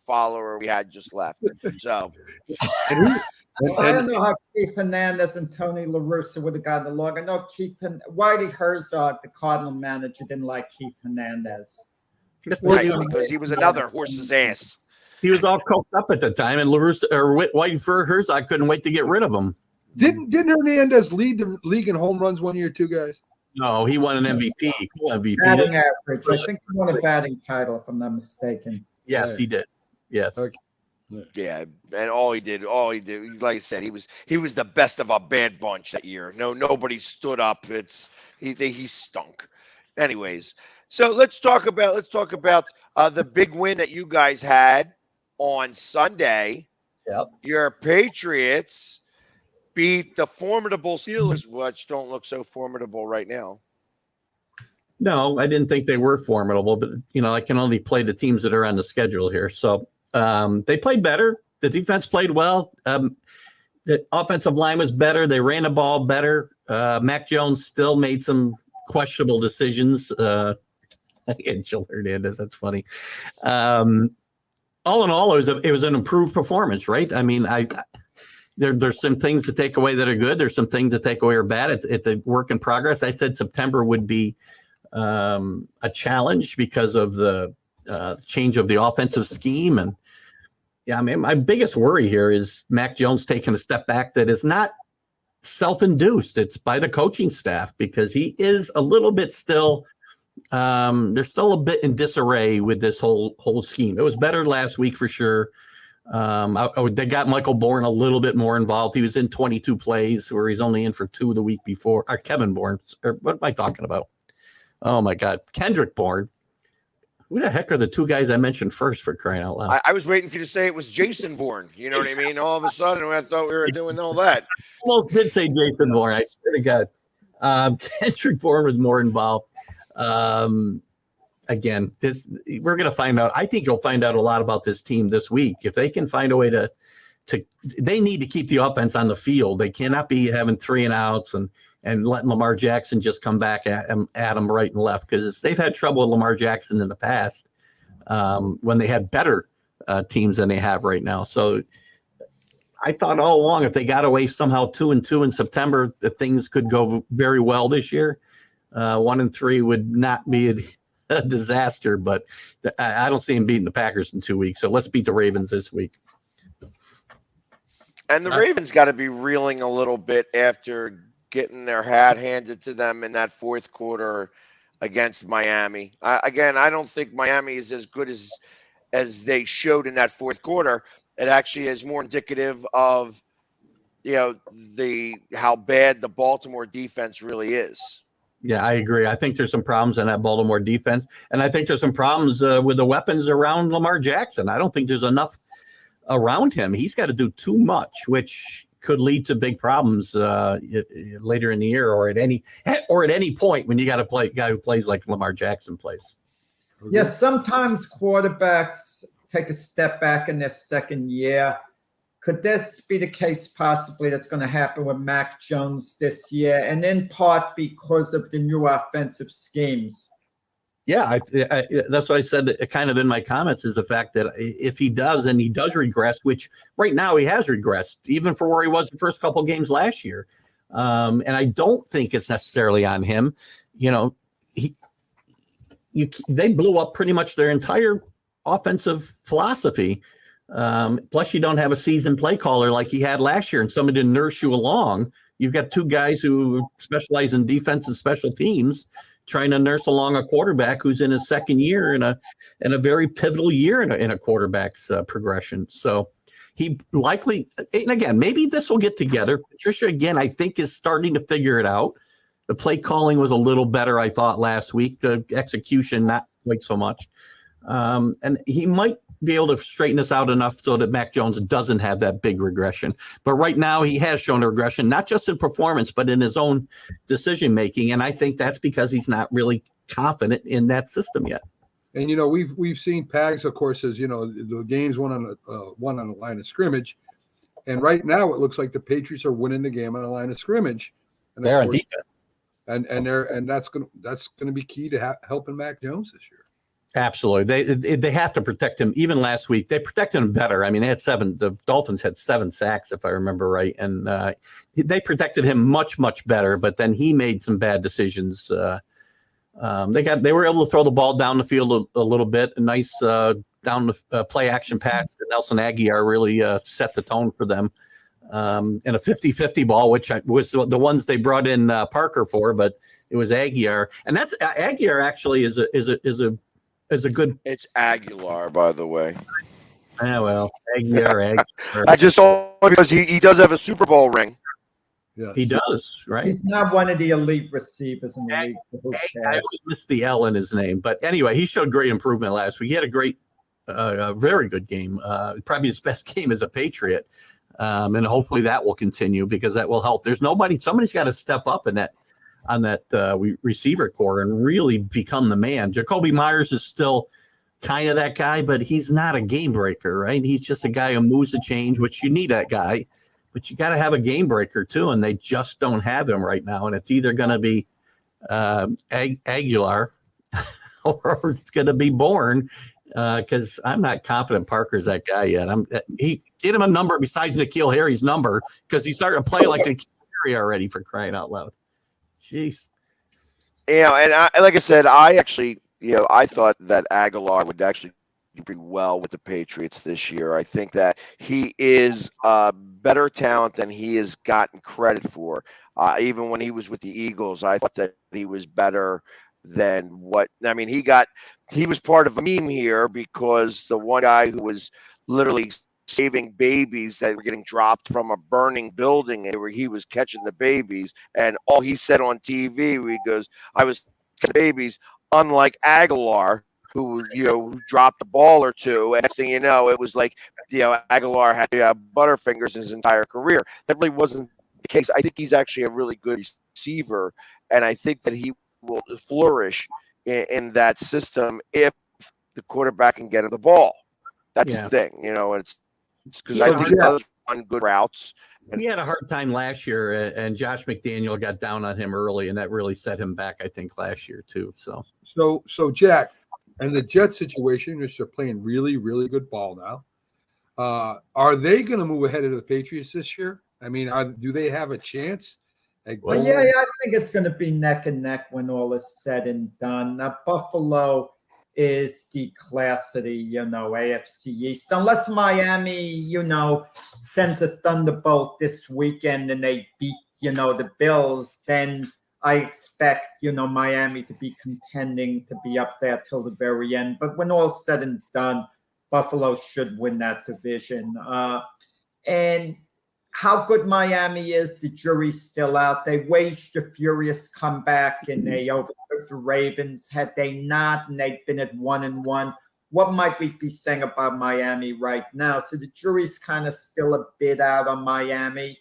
follower we had just left. So. I don't know how Keith Hernandez and Tony La Russa would have gotten along. I know Whitey Herzog, the Cardinal manager, didn't like Keith Hernandez. Right, because he was another horse's ass. He was all coked up at the time, and La Russa or Whitey Herzog couldn't wait to get rid of him. Didn't Hernandez lead the league in home runs one year too, guys? No, he won an MVP. Batting average. I think he won a batting title, if I'm not mistaken. Yes, he did. Yes. Okay. Yeah, and all he did, like I said, he was the best of a bad bunch that year. Nobody stood up. He stunk. Anyways, so let's talk about the big win that you guys had on Sunday. Yep. Your Patriots beat the formidable Steelers, which don't look so formidable right now. No, I didn't think they were formidable, but I can only play the teams that are on the schedule here. So they played better. The defense played well. the offensive line was better. They ran the ball better. Mac Jones still made some questionable decisions. And Jill Hernandez, that's funny. All in all, it was an improved performance, right? I mean, there's some things to take away that are good. There's some things to take away are bad. It's a work in progress. I said September would be a challenge because of the change of the offensive scheme. And yeah, I mean, my biggest worry here is Mac Jones taking a step back that is not self-induced. It's by the coaching staff, because he is a little bit still they're still a bit in disarray with this whole scheme. It was better last week for sure. They got Michael Bourne a little bit more involved. He was in 22 plays where he's only in for 2 the week before. Or Kevin Bourne, or what am I talking about? Oh my God, Kendrick Bourne. Who the heck are the 2 guys I mentioned first, for crying out loud? I was waiting for you to say it was Jason Bourne. You know what I mean? All of a sudden, I thought we were doing all that. Almost did say Jason Bourne. I swear to God. Kendrick Bourne was more involved. Again, we're going to find out. I think you'll find out a lot about this team this week. If they can find a way to they need to keep the offense on the field. They cannot be having 3 and outs and letting Lamar Jackson just come back at them right and left, because they've had trouble with Lamar Jackson in the past when they had better teams than they have right now. So I thought all along, if they got away somehow 2-2 in September, that things could go very well this year. 1-3 would not be a disaster, but I don't see him beating the Packers in 2 weeks. So let's beat the Ravens this week. And the Ravens got to be reeling a little bit after getting their hat handed to them in that fourth quarter against Miami. I don't think Miami is as good as they showed in that fourth quarter. It actually is more indicative of, how bad the Baltimore defense really is. Yeah, I agree. I think there's some problems in that Baltimore defense, and I think there's some problems with the weapons around Lamar Jackson. I don't think there's enough around him. He's got to do too much, which could lead to big problems later in the year, or at any point when you got to play a guy who plays like Lamar Jackson plays. Yes, sometimes quarterbacks take a step back in their second year. Could this be the case possibly that's going to happen with Mac Jones this year, and in part because of the new offensive schemes? Yeah, that's what I said kind of in my comments, is the fact that if he does, and he does regress, which right now he has regressed, even for where he was the first couple games last year. And I don't think it's necessarily on him. They blew up pretty much their entire offensive philosophy. Plus, you don't have a seasoned play caller like he had last year and somebody to nurse you along. You've got 2 guys who specialize in defense and special teams trying to nurse along a quarterback who's in his second year in a very pivotal year in a quarterback's progression. So he likely, and again, maybe this will get together. Patricia, again, I think is starting to figure it out. The play calling was a little better, I thought, last week. The execution, not quite so much. And he might be able to straighten this out enough so that Mac Jones doesn't have that big regression. But right now he has shown a regression, not just in performance, but in his own decision-making. And I think that's because he's not really confident in that system yet. And, we've seen Pags, of course, as, the games won on the line of scrimmage. And right now it looks like the Patriots are winning the game on the line of scrimmage. And they're on defense. And that's going to be key to helping Mac Jones this year. Absolutely. They have to protect him. Even last week, they protected him better. I mean, the Dolphins had 7 sacks, if I remember right. And they protected him much, much better. But then he made some bad decisions. They were able to throw the ball down the field a little bit. A nice down the play action pass to Nelson Aguilar really set the tone for them. And a 50-50 ball, which was the ones they brought in Parker for, but it was Aguilar. And that's Aguilar actually is a good. It's Aguilar, by the way. Yeah, well, Aguilar. I just saw because he does have a Super Bowl ring. Yeah, he does, right? He's not one of the elite receivers in the league. I always missed the L in his name, but anyway, he showed great improvement last week. He had a very good game, probably his best game as a Patriot, and hopefully that will continue because that will help. Somebody's got to step up on that receiver core and really become the man. Jacoby Myers is still kind of that guy, but he's not a game breaker, right? He's just a guy who moves the change, which you need that guy. but you got to have a game breaker too, and they just don't have him right now. And it's either going to be Aguilar or it's going to be Bourne, because I'm not confident Parker's that guy yet. He get him a number besides N'Keal Harry's number, because he's starting to play like N'Keal Harry already, for crying out loud. Jeez. And like I said, I actually, I thought that Aguilar would actually do pretty well with the Patriots this year. I think that he is a better talent than he has gotten credit for. Even when he was with the Eagles, I thought that he was better than what. I mean, he was part of a meme here, because the one guy who was literally saving babies that were getting dropped from a burning building, and where he was catching the babies, and all he said on TV, he goes, "I was catching babies," unlike Aguilar, who dropped the ball or two, and next thing you know, it was like Aguilar had Butterfingers his entire career. That really wasn't the case. I think he's actually a really good receiver, and I think that he will flourish in that system if the quarterback can get him the ball. That's the thing, it's because I think he does run good routes. He had a hard time last year, and Josh McDaniel got down on him early, and that really set him back, I think, last year too. So Jack, and the Jets situation, which they're playing really, really good ball now. Are they going to move ahead of the Patriots this year? I mean, do they have a chance? Well, yeah, I think it's going to be neck and neck when all is said and done. Now, Buffalo is the class of the, AFC East. Unless Miami, sends a thunderbolt this weekend and they beat, the Bills, then I expect, Miami to be contending to be up there till the very end. But when all's said and done, Buffalo should win that division. And how good Miami is, the jury's still out. They waged a furious comeback and they overtook the Ravens. Had they not, and they'd been at 1-1, what might we be saying about Miami right now? So the jury's kind of still a bit out on Miami.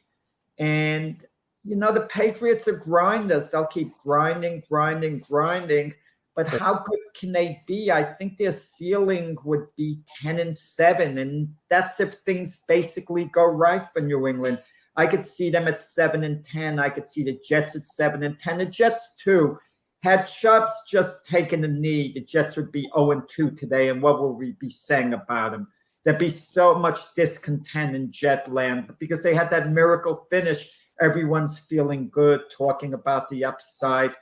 And, the Patriots are grinders. They'll keep grinding. But how good can they be? I think their ceiling would be 10-7, and that's if things basically go right for New England. I could see them at 7-10. I could see the Jets at 7-10. The Jets too. Had Chubbs just taken a knee, the Jets would be 0-2 today, and what will we be saying about them? There'd be so much discontent in Jetland, but because they had that miracle finish, everyone's feeling good, talking about the upside.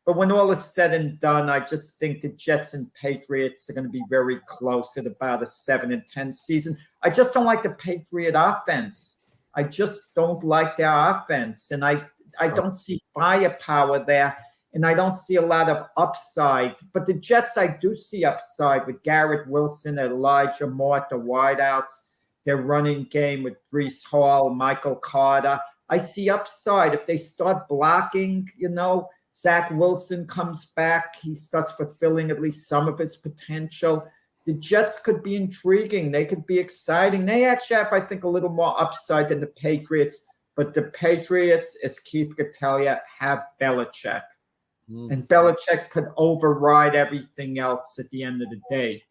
But when all is said and done, I just think the Jets and Patriots are going to be very close at about a 7-10 season. I just don't like the Patriot offense. I just don't like their offense. And I don't see firepower there. And I don't see a lot of upside. But the Jets, I do see upside with Garrett Wilson, Elijah Moore, the wideouts, their running game with Breece Hall, Michael Carter. I see upside. If they start blocking, Zach Wilson comes back. He starts fulfilling at least some of his potential. The Jets could be intriguing. They could be exciting. They actually have, I think, a little more upside than the Patriots. But the Patriots, as Keith could tell you, have Belichick. And Belichick could override everything else at the end of the day.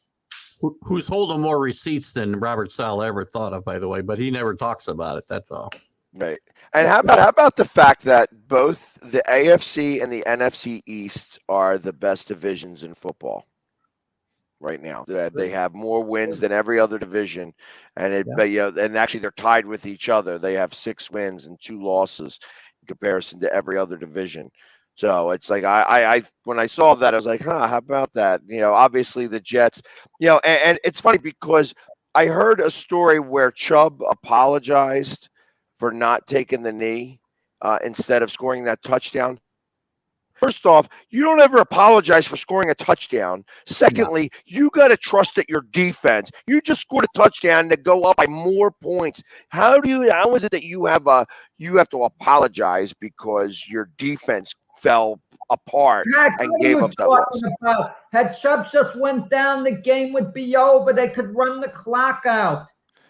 Who's holding more receipts than Robert Saleh ever thought of, by the way, but he never talks about it. That's all. Right. And how about the fact that both the AFC and the NFC East are the best divisions in football right now? They have more wins than every other division, and and actually they're tied with each other. They have 6 wins and 2 losses in comparison to every other division. So it's like I when I saw that, I was like, how about that? Obviously the Jets, and it's funny because I heard a story where Chubb apologized for not taking the knee instead of scoring that touchdown. First off, you don't ever apologize for scoring a touchdown. Secondly, you got to trust that your defense. You just scored a touchdown to go up by more points. How is it that you have to apologize because your defense fell apart and gave up that loss? Had Chubb just went down, the game would be over. They could run the clock out.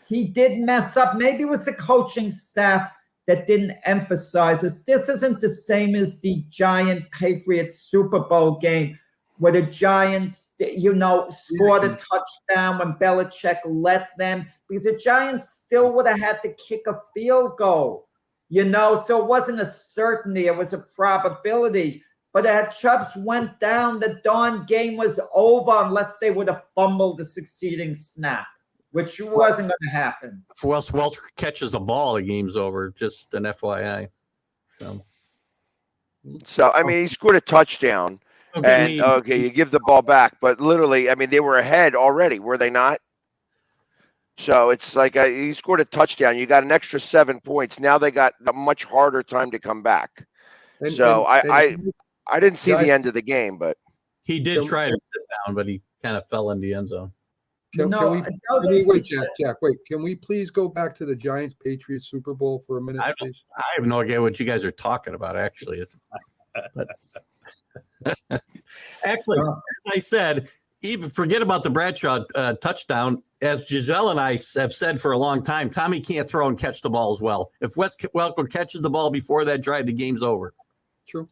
He did mess up. Maybe it was the coaching staff that didn't emphasize this. This isn't the same as the Giant Patriots Super Bowl game where the Giants, scored a touchdown when Belichick let them, because the Giants still would have had to kick a field goal, so it wasn't a certainty, it was a probability. But had Chubbs went down, the darn game was over unless they would have fumbled the succeeding snap, which wasn't going to happen. If Welch catches the ball, the game's over. Just an FYI. So I mean, he scored a touchdown. And you give the ball back, but literally, I mean, they were ahead already, were they not? So it's like he scored a touchdown. You got an extra 7 points. Now they got a much harder time to come back. I didn't see the end of the game, but he did try to sit down, but he kind of fell in the end zone. Wait. Can we please go back to the Giants Patriots Super Bowl for a minute, please? I have no idea what you guys are talking about. Actually, actually, as I said, even forget about the Bradshaw touchdown. As Giselle and I have said for a long time, Tommy can't throw and catch the ball as well. If Wes Welker catches the ball before that drive, the game's over. True.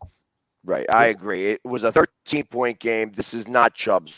Right, I agree. It was a 13-point game. This is not Chubb's.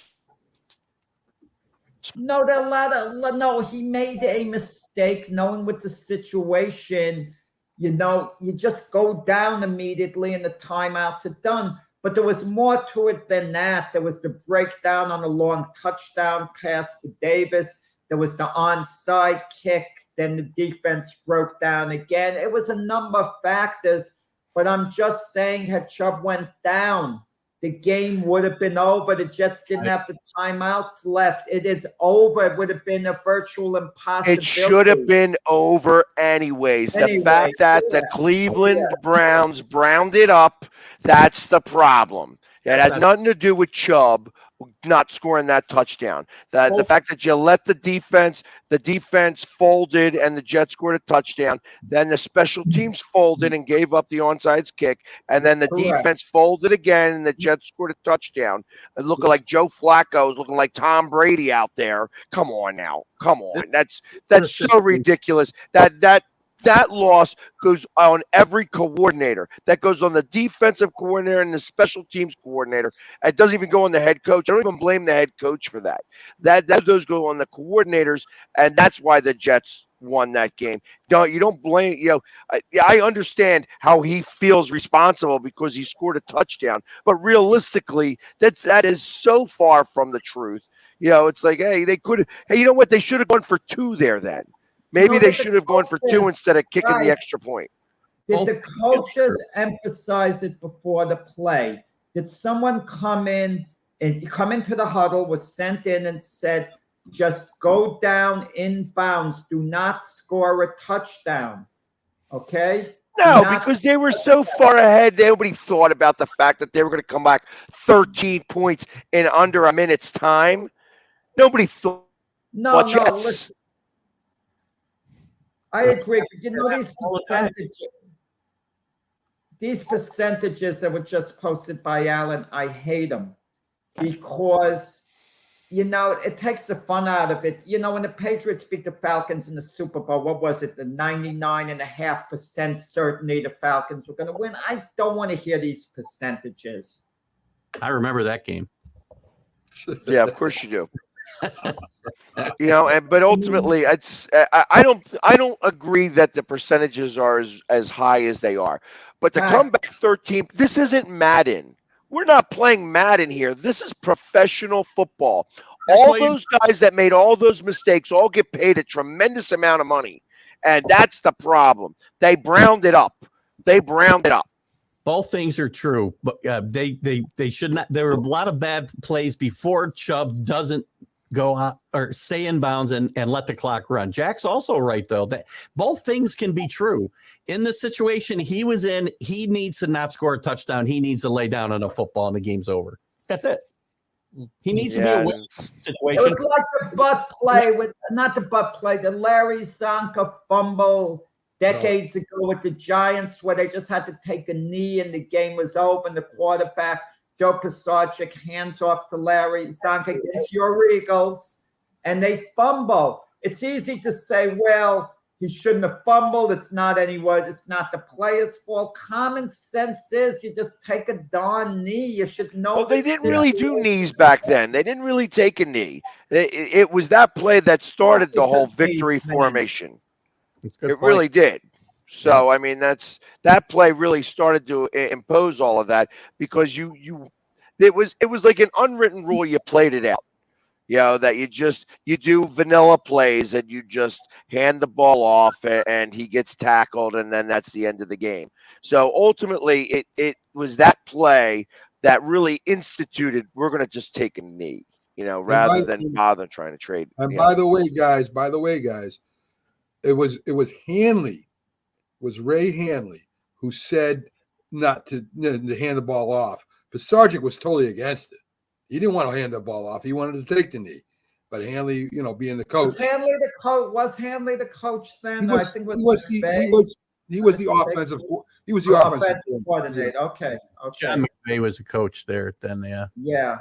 No, he made a mistake knowing what the situation, you just go down immediately and the timeouts are done. But there was more to it than that. There was the breakdown on the long touchdown pass to Davis. There was the onside kick. Then the defense broke down again. It was a number of factors. But I'm just saying, had Chubb went down, the game would have been over. The Jets didn't have the timeouts left. It is over. It would have been a virtual impossibility. It should have been over anyways. The fact that the Cleveland Browns browned it up, that's the problem. It had nothing to do with Chubb not scoring that touchdown. The fact that you let the defense folded and the Jets scored a touchdown, then the special teams folded and gave up the onside kick, and then the defense folded again and the Jets scored a touchdown. It looked like Joe Flacco, looking like Tom Brady out there. Come on now. Come on. That's so ridiculous. That loss goes on every coordinator. That goes on the defensive coordinator and the special teams coordinator. It doesn't even go on the head coach. I don't even blame the head coach for that. That does go on the coordinators, and that's why the Jets won that game. You don't blame. I understand how he feels responsible because he scored a touchdown, but realistically, that is so far from the truth. It's like, hey, they could. Hey, you know what? They should have gone for 2 there then. Maybe they should have gone for 2 instead of kicking the extra point. Did the coaches emphasize it before the play? Did someone come into the huddle, was sent in and said, just go down in bounds. Do not score a touchdown. Okay? No, because they were so far ahead. Nobody thought about the fact that they were going to come back 13 points in under a minute's time. Nobody thought. No, listen. I agree, but these percentages that were just posted by Alan, I hate them because, it takes the fun out of it. When the Patriots beat the Falcons in the Super Bowl, what was it? The 99.5% certainty the Falcons were going to win. I don't want to hear these percentages. I remember that game. Yeah, of course you do. But ultimately, I don't agree that the percentages are as high as they are. But to come back 13, this isn't Madden. We're not playing Madden here. This is professional football. All those guys that made all those mistakes all get paid a tremendous amount of money, and that's the problem. They browned it up. Both things are true, but they should not. There were a lot of bad plays before Chubb doesn't go out or stay in bounds and let the clock run. Jack's also right, though, that both things can be true. In the situation he was in, he needs to not score a touchdown. He needs to lay down on a football and the game's over. That's it. He needs to be a win situation. It was like the butt play the Larry Zonka fumble decades ago with the Giants where they just had to take a knee and the game was over and the quarterback Joe Pisarcik hands off to Larry Zonka against your Eagles, and they fumble. It's easy to say, well, He shouldn't have fumbled. It's not anyone. It's not the player's fault. Common sense is you just take a darn knee. You should know. Well, they didn't really do knees back then. They didn't really take a knee. It was that play that started the whole victory formation. It really did. So, I mean, that play really started to impose all of that because it was like an unwritten rule. You played it out. You know, that you do vanilla plays and you just hand the ball off and he gets tackled and then that's the end of the game. So ultimately it was that play that really instituted, we're going to just take a knee, you know, rather than bother trying to trade. And by the way, guys, it was Hanley, Ray Hanley, who said not to hand the ball off. But Sargent was totally against it. He didn't want to hand the ball off. He wanted to take the knee. But Hanley, you know, being the coach. Was Hanley the coach then? He was the offensive coordinator. Okay. John McVay was a coach there then, yeah. Yeah.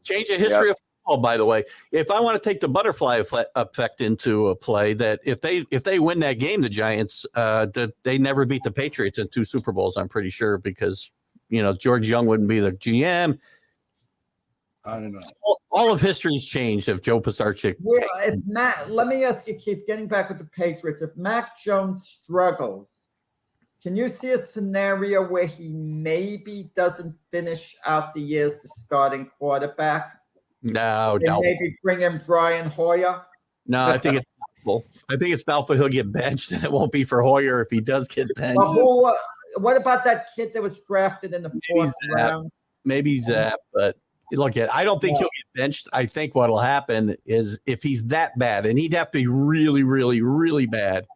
Change the history of football, by the way. If I want to take the butterfly effect into a play, that if they win that game, the Giants, they never beat the Patriots in 2 Super Bowls, I'm pretty sure, because, you know, George Young wouldn't be the GM. I don't know. All of history's changed if Joe Pisarcik. Well, let me ask you, Keith, getting back with the Patriots, if Mac Jones struggles, can you see a scenario where he maybe doesn't finish out the year as the starting quarterback? No. Maybe bring in Brian Hoyer? No, I think it's doubtful. I think it's doubtful he'll get benched, and it won't be for Hoyer if he does get benched. What about that kid that was drafted in the 4th round? Maybe Zapp, but look, I don't think he'll get benched. I think what'll happen is if he's that bad, and he'd have to be really, really, really bad,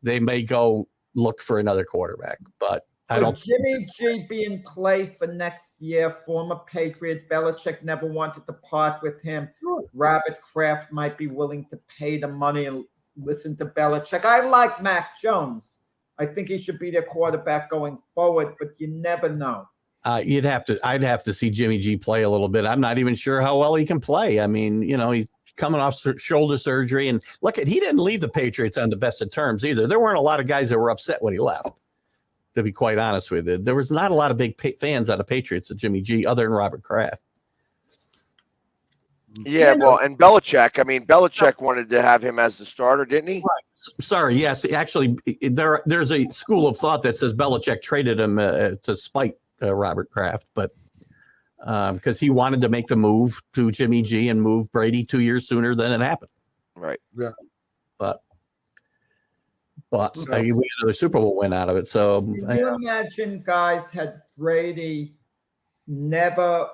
they may go look for another quarterback. But I don't. Jimmy G be in play for next year. Former Patriot Belichick never wanted to part with him. Robert Kraft might be willing to pay the money and listen to Belichick. I like Mac Jones. I think he should be their quarterback going forward, but you never know. I'd have to see Jimmy G play a little bit. I'm not even sure how well he can play. I mean, you know, he's coming off shoulder surgery, and look, he didn't leave the Patriots on the best of terms either. There weren't a lot of guys that were upset when he left, to be quite honest with you. There was not a lot of big fans out of Patriots of Jimmy G other than Robert Kraft. Yeah, well, and Belichick, I mean, Belichick wanted to have him as the starter, didn't he? Right. Sorry, yes. Actually, there's a school of thought that says Belichick traded him to spite Robert Kraft, but because he wanted to make the move to Jimmy G and move Brady 2 years sooner than it happened. Right. Yeah. But we had a Super Bowl win out of it. So can you imagine, guys, had Brady never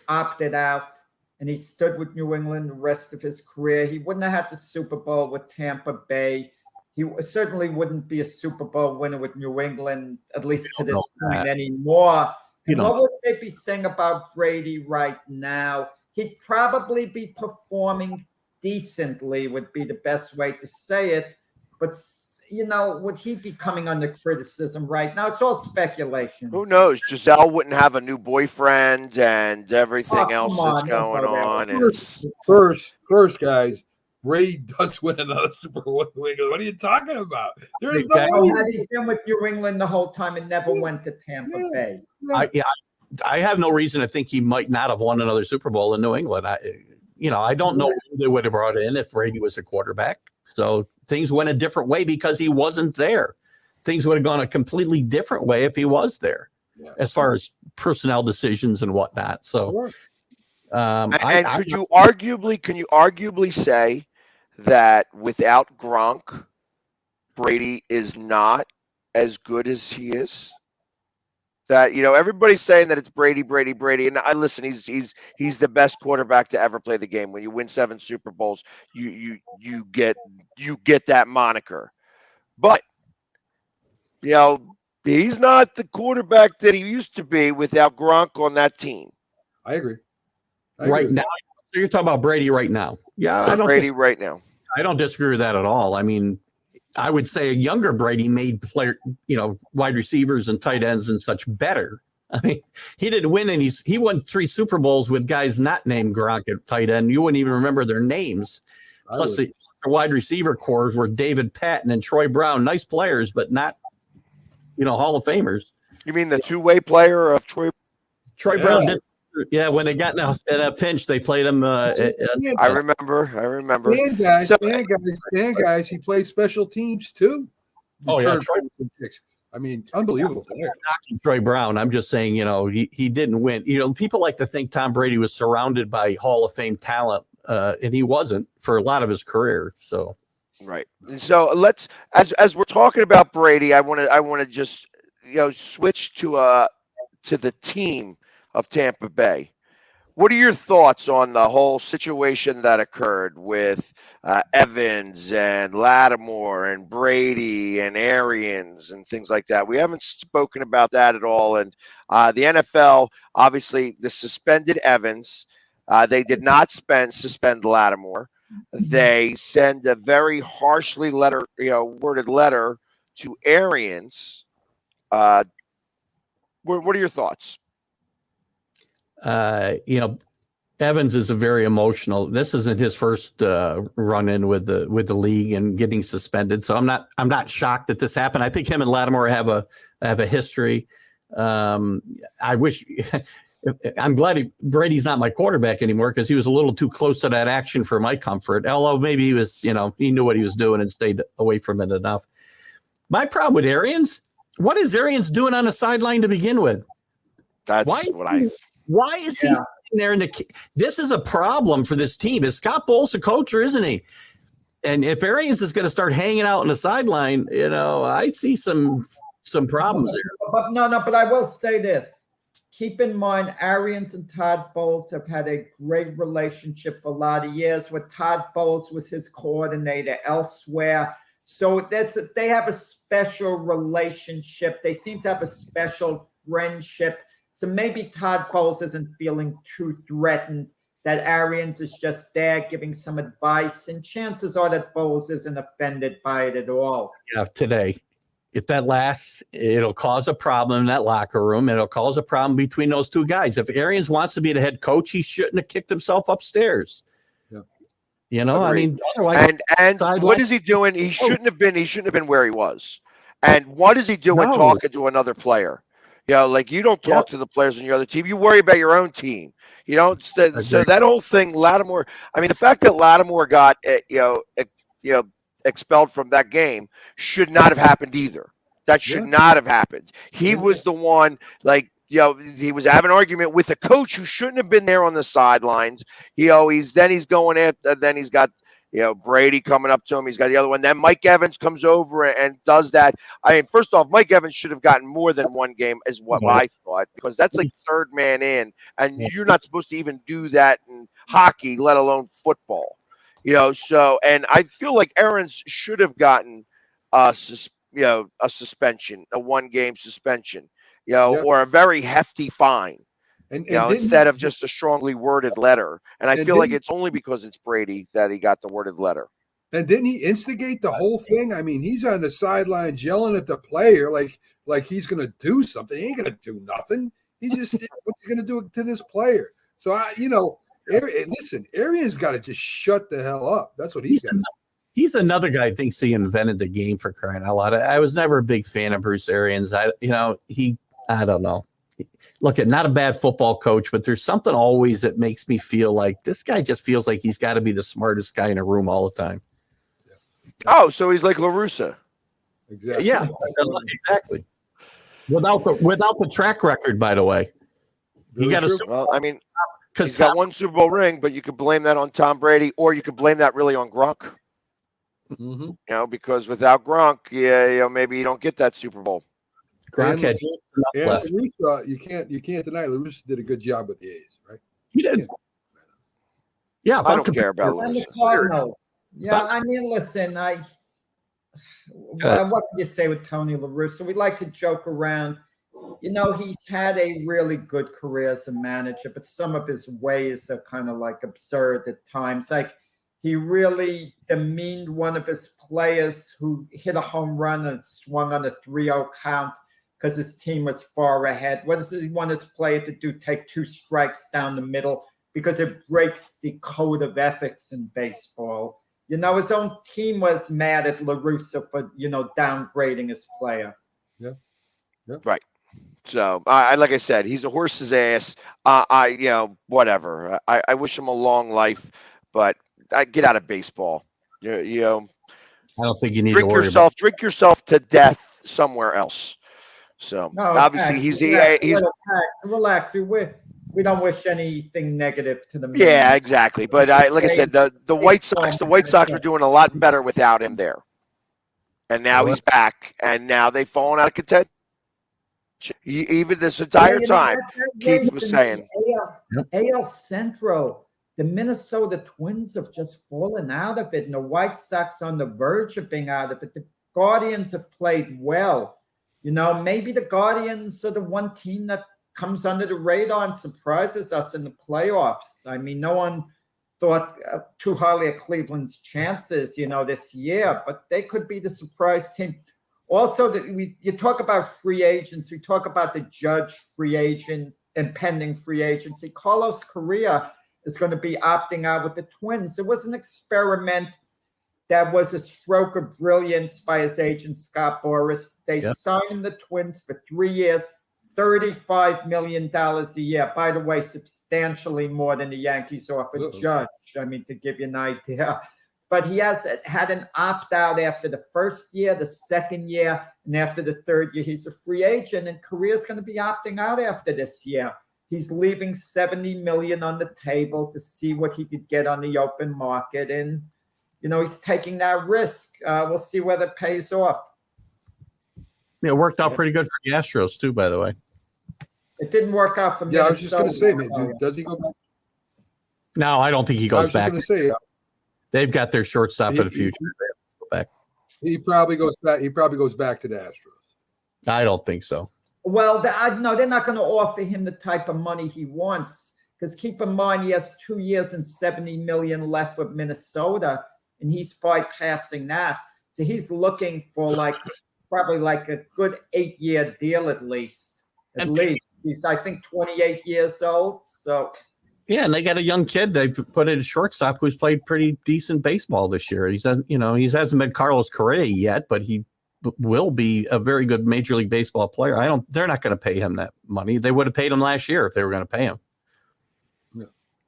opted out and he stood with New England the rest of his career, he wouldn't have had the Super Bowl with Tampa Bay. He certainly wouldn't be a Super Bowl winner with New England, at least to this point anymore. And what would they be saying about Brady right now? He'd probably be performing decently, would be the best way to say it. But, you know, would he be coming under criticism right now? It's all speculation. Who knows? Giselle wouldn't have a new boyfriend and everything else that's going on. First, guys, Brady does win another Super Bowl with New England. What are you talking about? There's no way. Had he been with New England the whole time and never went to Tampa Bay? I have no reason to think he might not have won another Super Bowl in New England. I don't know who they would have brought in if Brady was a quarterback. So things went a different way because he wasn't there. Things would have gone a completely different way if he was there, as far as personnel decisions and whatnot. So, can you arguably say that without Gronk, Brady is not as good as he is? That, you know, everybody's saying that it's Brady, and I listen. He's the best quarterback to ever play the game. When you win 7 Super Bowls, you get that moniker. But you know, he's not the quarterback that he used to be without Gronk on that team. I agree. Right now, so you're talking about Brady right now? Yeah, I don't Brady right now. I don't disagree with that at all. I mean, I would say a younger Brady made wide receivers and tight ends and such better. I mean, he didn't win he won 3 Super Bowls with guys not named Gronk at tight end. You wouldn't even remember their names. Plus, the wide receiver cores were David Patton and Troy Brown. Nice players, but not, Hall of Famers. You mean the two-way player of Troy? Troy Brown did. Yeah, when they got in a pinch, they played him. I remember. And guys, he played special teams too. Oh yeah, I mean, unbelievable player. Troy Brown. I'm just saying, he didn't win. People like to think Tom Brady was surrounded by Hall of Fame talent, and he wasn't for a lot of his career. So, right. So let's, as we're talking about Brady, I want to just switch to the team of Tampa Bay. What are your thoughts on the whole situation that occurred with Evans and Lattimore and Brady and Arians and things like that? We haven't spoken about that at all. And the NFL, obviously, they suspended Evans. They did not suspend Lattimore. They send a very harshly worded letter to Arians. What are your thoughts? Evans is a very emotional. This isn't his first run in with the league and getting suspended. So I'm not shocked that this happened. I think him and Lattimore have a history. I wish. I'm glad Brady's not my quarterback anymore because he was a little too close to that action for my comfort. Although maybe he was, he knew what he was doing and stayed away from it enough. My problem with Arians, what is Arians doing on the sideline to begin with? Why is he sitting there this is a problem for this team? Is Scott Bowles the coach or isn't he? And if Arians is going to start hanging out on the sideline, I see some problems there. But I will say this. Keep in mind, Arians and Todd Bowles have had a great relationship for a lot of years. With Todd Bowles was his coordinator elsewhere. So they have a special relationship. They seem to have a special friendship. So maybe Todd Bowles isn't feeling too threatened that Arians is just there giving some advice. And chances are that Bowles isn't offended by it at all. Yeah, today. If that lasts, it'll cause a problem in that locker room. It'll cause a problem between those two guys. If Arians wants to be the head coach, he shouldn't have kicked himself upstairs. Yeah. I mean, otherwise, and what is he doing? He shouldn't have been where he was. And what is he doing talking to another player? You don't talk to the players on your other team. You worry about your own team. You don't. So that whole thing, Lattimore. I mean, the fact that Lattimore got expelled from that game should not have happened either. That should not have happened. He was the one, he was having an argument with a coach who shouldn't have been there on the sidelines. He's going after. Then he's got Brady coming up to him. He's got the other one. Then Mike Evans comes over and does that. I mean, first off, Mike Evans should have gotten more than one game, is what I thought, because that's like third man in, and you're not supposed to even do that in hockey, let alone football. So, and I feel like Arians should have gotten a suspension, a 1-game suspension, or a very hefty fine, and instead of just a strongly worded letter. And I feel like it's only because it's Brady that he got the worded letter. And didn't he instigate the whole thing? I mean, he's on the sidelines yelling at the player like he's going to do something. He ain't going to do nothing. He just what's he going to do to this player? So listen, Arians got to just shut the hell up. That's what he's got. He's another guy who thinks he invented the game, for crying out loud. I was never a big fan of Bruce Arians. I don't know. Look, not a bad football coach, but there's something always that makes me feel like this guy just feels like he's got to be the smartest guy in a room all the time. Oh, so he's like La Russa. Exactly. Yeah, exactly. Without the track record, by the way. Really he got true? Well, I mean, he's got one Super Bowl ring, but you could blame that on Tom Brady, or you could blame that really on Gronk. Mm-hmm. Because without Gronk, maybe you don't get that Super Bowl. Gronk had left. LaRussa, you can't deny LaRussa did a good job with the A's, right? He did. Yeah, I don't care about And the LaRussa. Cardinals. Yeah, I mean, listen, what can you say with Tony La Russa? We like to joke around. He's had a really good career as a manager, but some of his ways are kind of like absurd at times. Like he really demeaned one of his players who hit a home run and swung on a 3-0 count because his team was far ahead. What does he want his player to do? Take 2 strikes down the middle because it breaks the code of ethics in baseball. You know, his own team was mad at La Russa for, downgrading his player. Right. So, like I said, he's a horse's ass. Whatever. I wish him a long life, but I get out of baseball. I don't think you need to drink worry yourself to death somewhere else. So No, obviously relax, he's relax. We don't wish anything negative to the man. yeah, exactly. But like I said, the White Sox are doing a lot better without him there. And now he's back, and now they've fallen out of contention. Even this entire time, Keith was saying. AL Central, the Minnesota Twins have just fallen out of it, and the White Sox on the verge of being out of it. The Guardians have played well. Maybe the Guardians are the one team that comes under the radar and surprises us in the playoffs. I mean, no one thought too highly of Cleveland's chances, this year, but they could be the surprise team. Also, you talk about free agents. We talk about the Judge free agent and pending free agency. Carlos Correa is going to be opting out with the Twins. It was an experiment that was a stroke of brilliance by his agent, Scott Boras. They signed the Twins for 3 years, $35 million a year. By the way, substantially more than the Yankees offered Judge. I mean, to give you an idea. But he has had an opt-out after the first year, the second year, and after the third year, he's a free agent, and Correa's going to be opting out after this year. He's leaving $70 million on the table to see what he could get on the open market, and he's taking that risk. We'll see whether it pays off. It worked out pretty good for the Astros too, by the way. It didn't work out for me. Yeah, I was just going to say, man, does he go back? No, I don't think he goes back. I was just going to say, they've got their shortstop in the future. Go back. He probably goes back. He probably goes back to the Astros. I don't think so. Well, no, they're not going to offer him the type of money he wants, because keep in mind he has 2 years and $70 million left with Minnesota, and he's bypassing that. So he's looking for probably a good 8-year deal at least. He's, I think, 28 years old. So yeah, and they got a young kid they put in a shortstop who's played pretty decent baseball this year. He hasn't been Carlos Correa yet, but he will be a very good Major League Baseball player. They're not going to pay him that money. They would have paid him last year if they were going to pay him.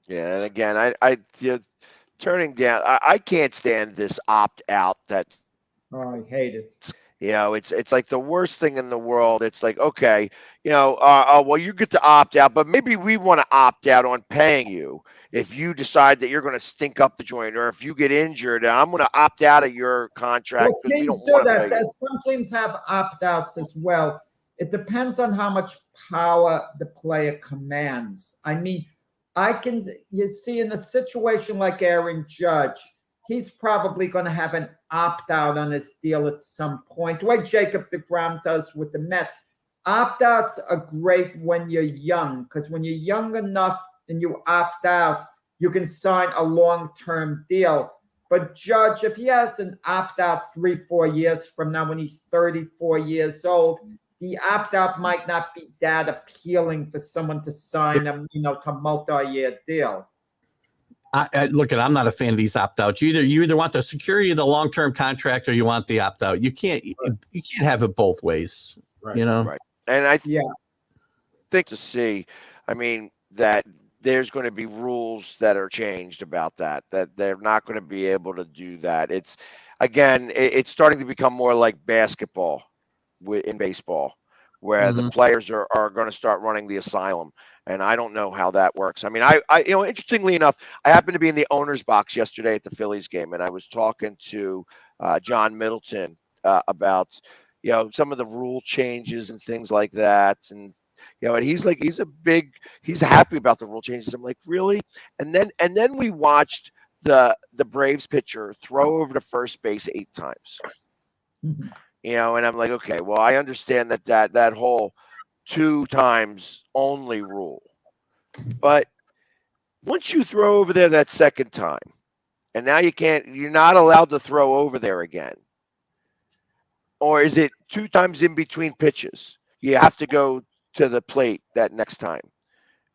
Yeah, and again, turning down. I can't stand this opt out. I hate it. It's like the worst thing in the world. It's like, okay, well, you get to opt out, but maybe we want to opt out on paying you if you decide that you're going to stink up the joint, or if you get injured, I'm going to opt out of your contract because we don't want to pay you. Some teams have opt outs as well. It depends on how much power the player commands. I mean, you see, in a situation like Aaron Judge, he's probably going to have an opt-out on his deal at some point, the way Jacob deGrom does with the Mets. Opt-outs are great when you're young, because when you're young enough and you opt out, you can sign a long-term deal. But Judge, if he has an opt-out 3-4 years from now when he's 34 years old, the opt-out might not be that appealing for someone to sign him, to multi-year deal. I'm not a fan of these opt-outs. You either want the security of the long-term contract or you want the opt-out. You can't have it both ways. Right. Right. And I think to see, that there's going to be rules that are changed about that they're not going to be able to do that. It's starting to become more like basketball in baseball, where the players are going to start running the asylum. And I don't know how that works. Interestingly enough, I happened to be in the owner's box yesterday at the Phillies game, and I was talking to John Middleton about, some of the rule changes and things like that. And, and he's happy about the rule changes. I'm like, really? And then we watched the Braves pitcher throw over to first base 8 times. Mm-hmm. And I'm like, okay, well, I understand that whole 2 times only rule. But once you throw over there that second time, and now you're not allowed to throw over there again. Or is it 2 times in between pitches? You have to go to the plate that next time.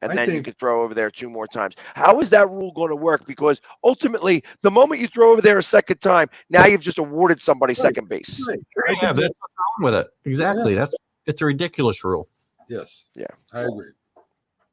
and I then you think- could throw over there 2 more times. How is that rule going to work? Because ultimately, the moment you throw over there a second time, now you've just awarded somebody second base. Right. Yeah, that's what's wrong with it. Exactly. It's a ridiculous rule. Yes. Yeah. I agree.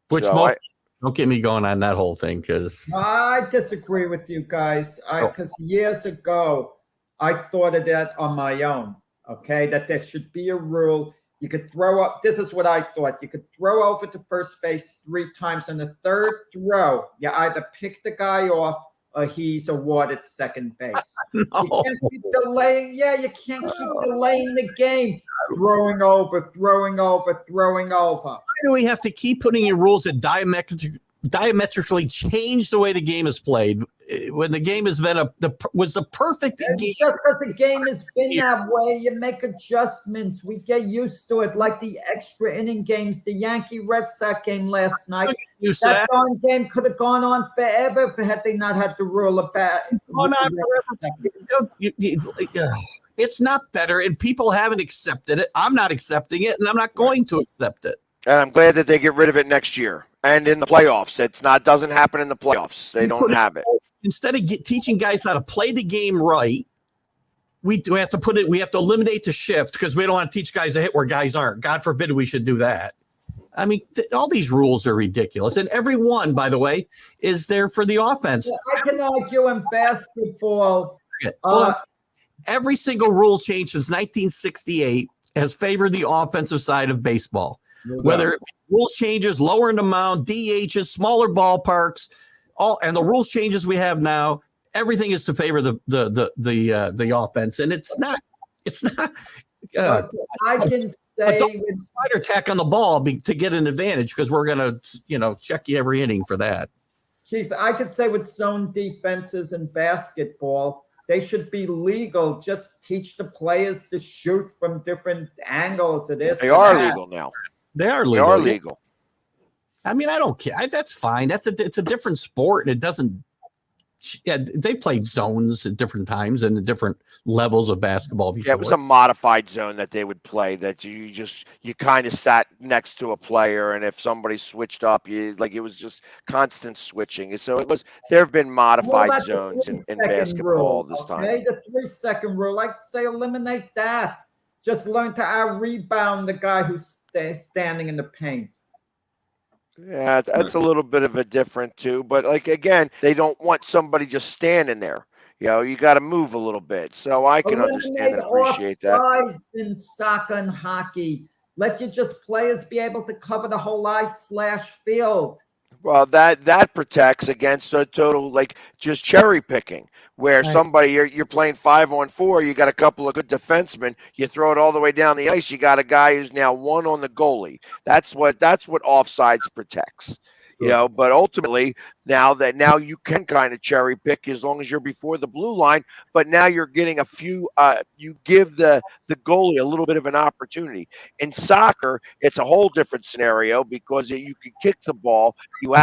Which So most don't get me going on that whole thing because I disagree with you guys. Because years ago, I thought of that on my own. Okay, that there should be a rule. You could throw up. This is what I thought. You could throw over to first base 3 times. On the third throw, you either pick the guy off or he's awarded second base. You can't keep delaying. Yeah, you can't keep delaying the game. Throwing over. Why do we have to keep putting in rules that diametrically change the way the game is played when the game has been was the perfect game? It's just because the game has been that way, you make adjustments. We get used to it, like the extra inning games, the Yankee Red Sox game last night. That darn game could have gone on forever had they not had the rule about it. It's not better, and people haven't accepted it. I'm not accepting it, and I'm not going to accept it. And I'm glad that they get rid of it next year and in the playoffs. Doesn't happen in the playoffs. They don't have it. Instead of teaching guys how to play the game right, we have to put it. We have to eliminate the shift because we don't want to teach guys to hit where guys aren't. God forbid we should do that. I mean, all these rules are ridiculous, and every one, by the way, is there for the offense. I can argue in basketball. Every single rule change since 1968 has favored the offensive side of baseball. Whether rules changes, lowering the mound, DHs, smaller ballparks, and the rules changes we have now, everything is to favor the offense, and it's not. I can say spider tack on the ball to get an advantage because we're gonna check you every inning for that. Keith, I could say with zone defenses in basketball, they should be legal. Just teach the players to shoot from different angles. They are legal now. They are legal. They are legal. I mean, I don't care. That's fine. It's a different sport, and it doesn't. Yeah, they played zones at different times and at different levels of basketball before. Yeah, it was a modified zone that they would play. That you kind of sat next to a player, and if somebody switched up, it was just constant switching. So there have been modified zones in basketball this time. Okay, the 3-second rule. I'd say eliminate that. Just learn to out-rebound the guy who's standing in the paint. Yeah, that's a little bit of a different too. But again, they don't want somebody just standing there. You got to move a little bit. So I can understand and appreciate that. Offsides in soccer and hockey. Let your players be able to cover the whole ice/field. Well, that protects against a total just cherry picking, where somebody you're playing 5-on-4, you got a couple of good defensemen, you throw it all the way down the ice, you got a guy who's now 1 on the goalie. That's what offsides protects. But ultimately now you can kind of cherry pick as long as you're before the blue line, but now you're getting a few you give the goalie a little bit of an opportunity. In soccer, it's a whole different scenario because you can kick the ball. You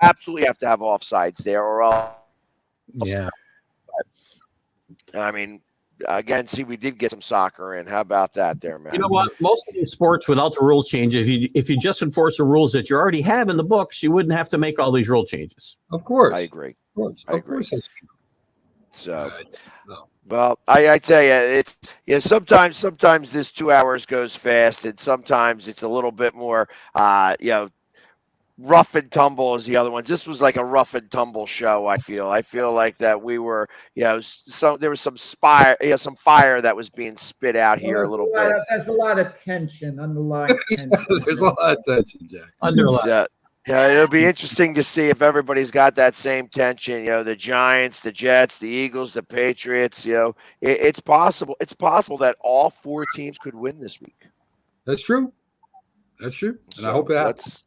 absolutely have to have offsides there or else. Yeah. I mean, again, see, we did get some soccer in. How about that there, man? You know what? Most of these sports without the rule change, if you just enforce the rules that you already have in the books, you wouldn't have to make all these rule changes. Of course. I agree. Of course that's true. So, well, I tell you, it's sometimes this 2 hours goes fast, and sometimes it's a little bit more, rough and tumble as the other ones. This was like a rough and tumble show. I feel like that we were, there was some some fire that was being spit out here a little bit. There's a lot of tension, underlying tension. There's a lot of tension, Jack. It'll be interesting to see if everybody's got that same tension. The Giants, the Jets, the Eagles, the Patriots. It's possible. It's possible that all 4 teams could win this week. That's true. And I hope it happens.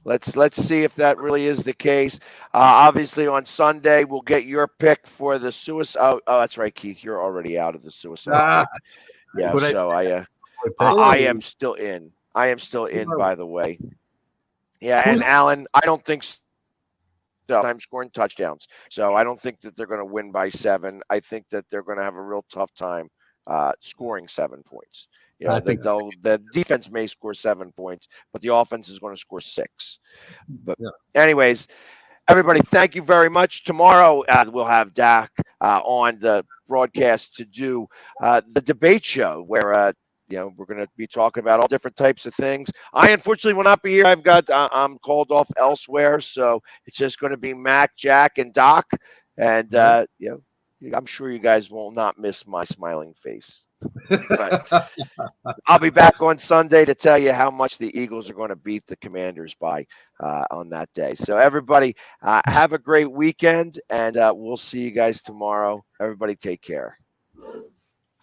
Let's see if that really is the case. Obviously, on Sunday, we'll get your pick for the suicide. Oh, that's right, Keith. You're already out of the suicide. Yeah, so I am still in. I am still in, by the way. Yeah, and Alan, I don't think so. I'm scoring touchdowns. So I don't think that they're going to win by 7. I think that they're going to have a real tough time scoring 7 points. You know, I think the defense may score 7 points, but the offense is going to score 6. But Yeah. anyways, everybody, thank you very much. Tomorrow we'll have Dak on the broadcast to do the debate show where we're going to be talking about all different types of things. I unfortunately will not be here. I'm called off elsewhere, so it's just going to be Mac, Jack, and Doc, and I'm sure you guys will not miss my smiling face. But I'll be back on Sunday to tell you how much the Eagles are going to beat the Commanders by on that day. So everybody, have a great weekend, and we'll see you guys tomorrow. Everybody take care.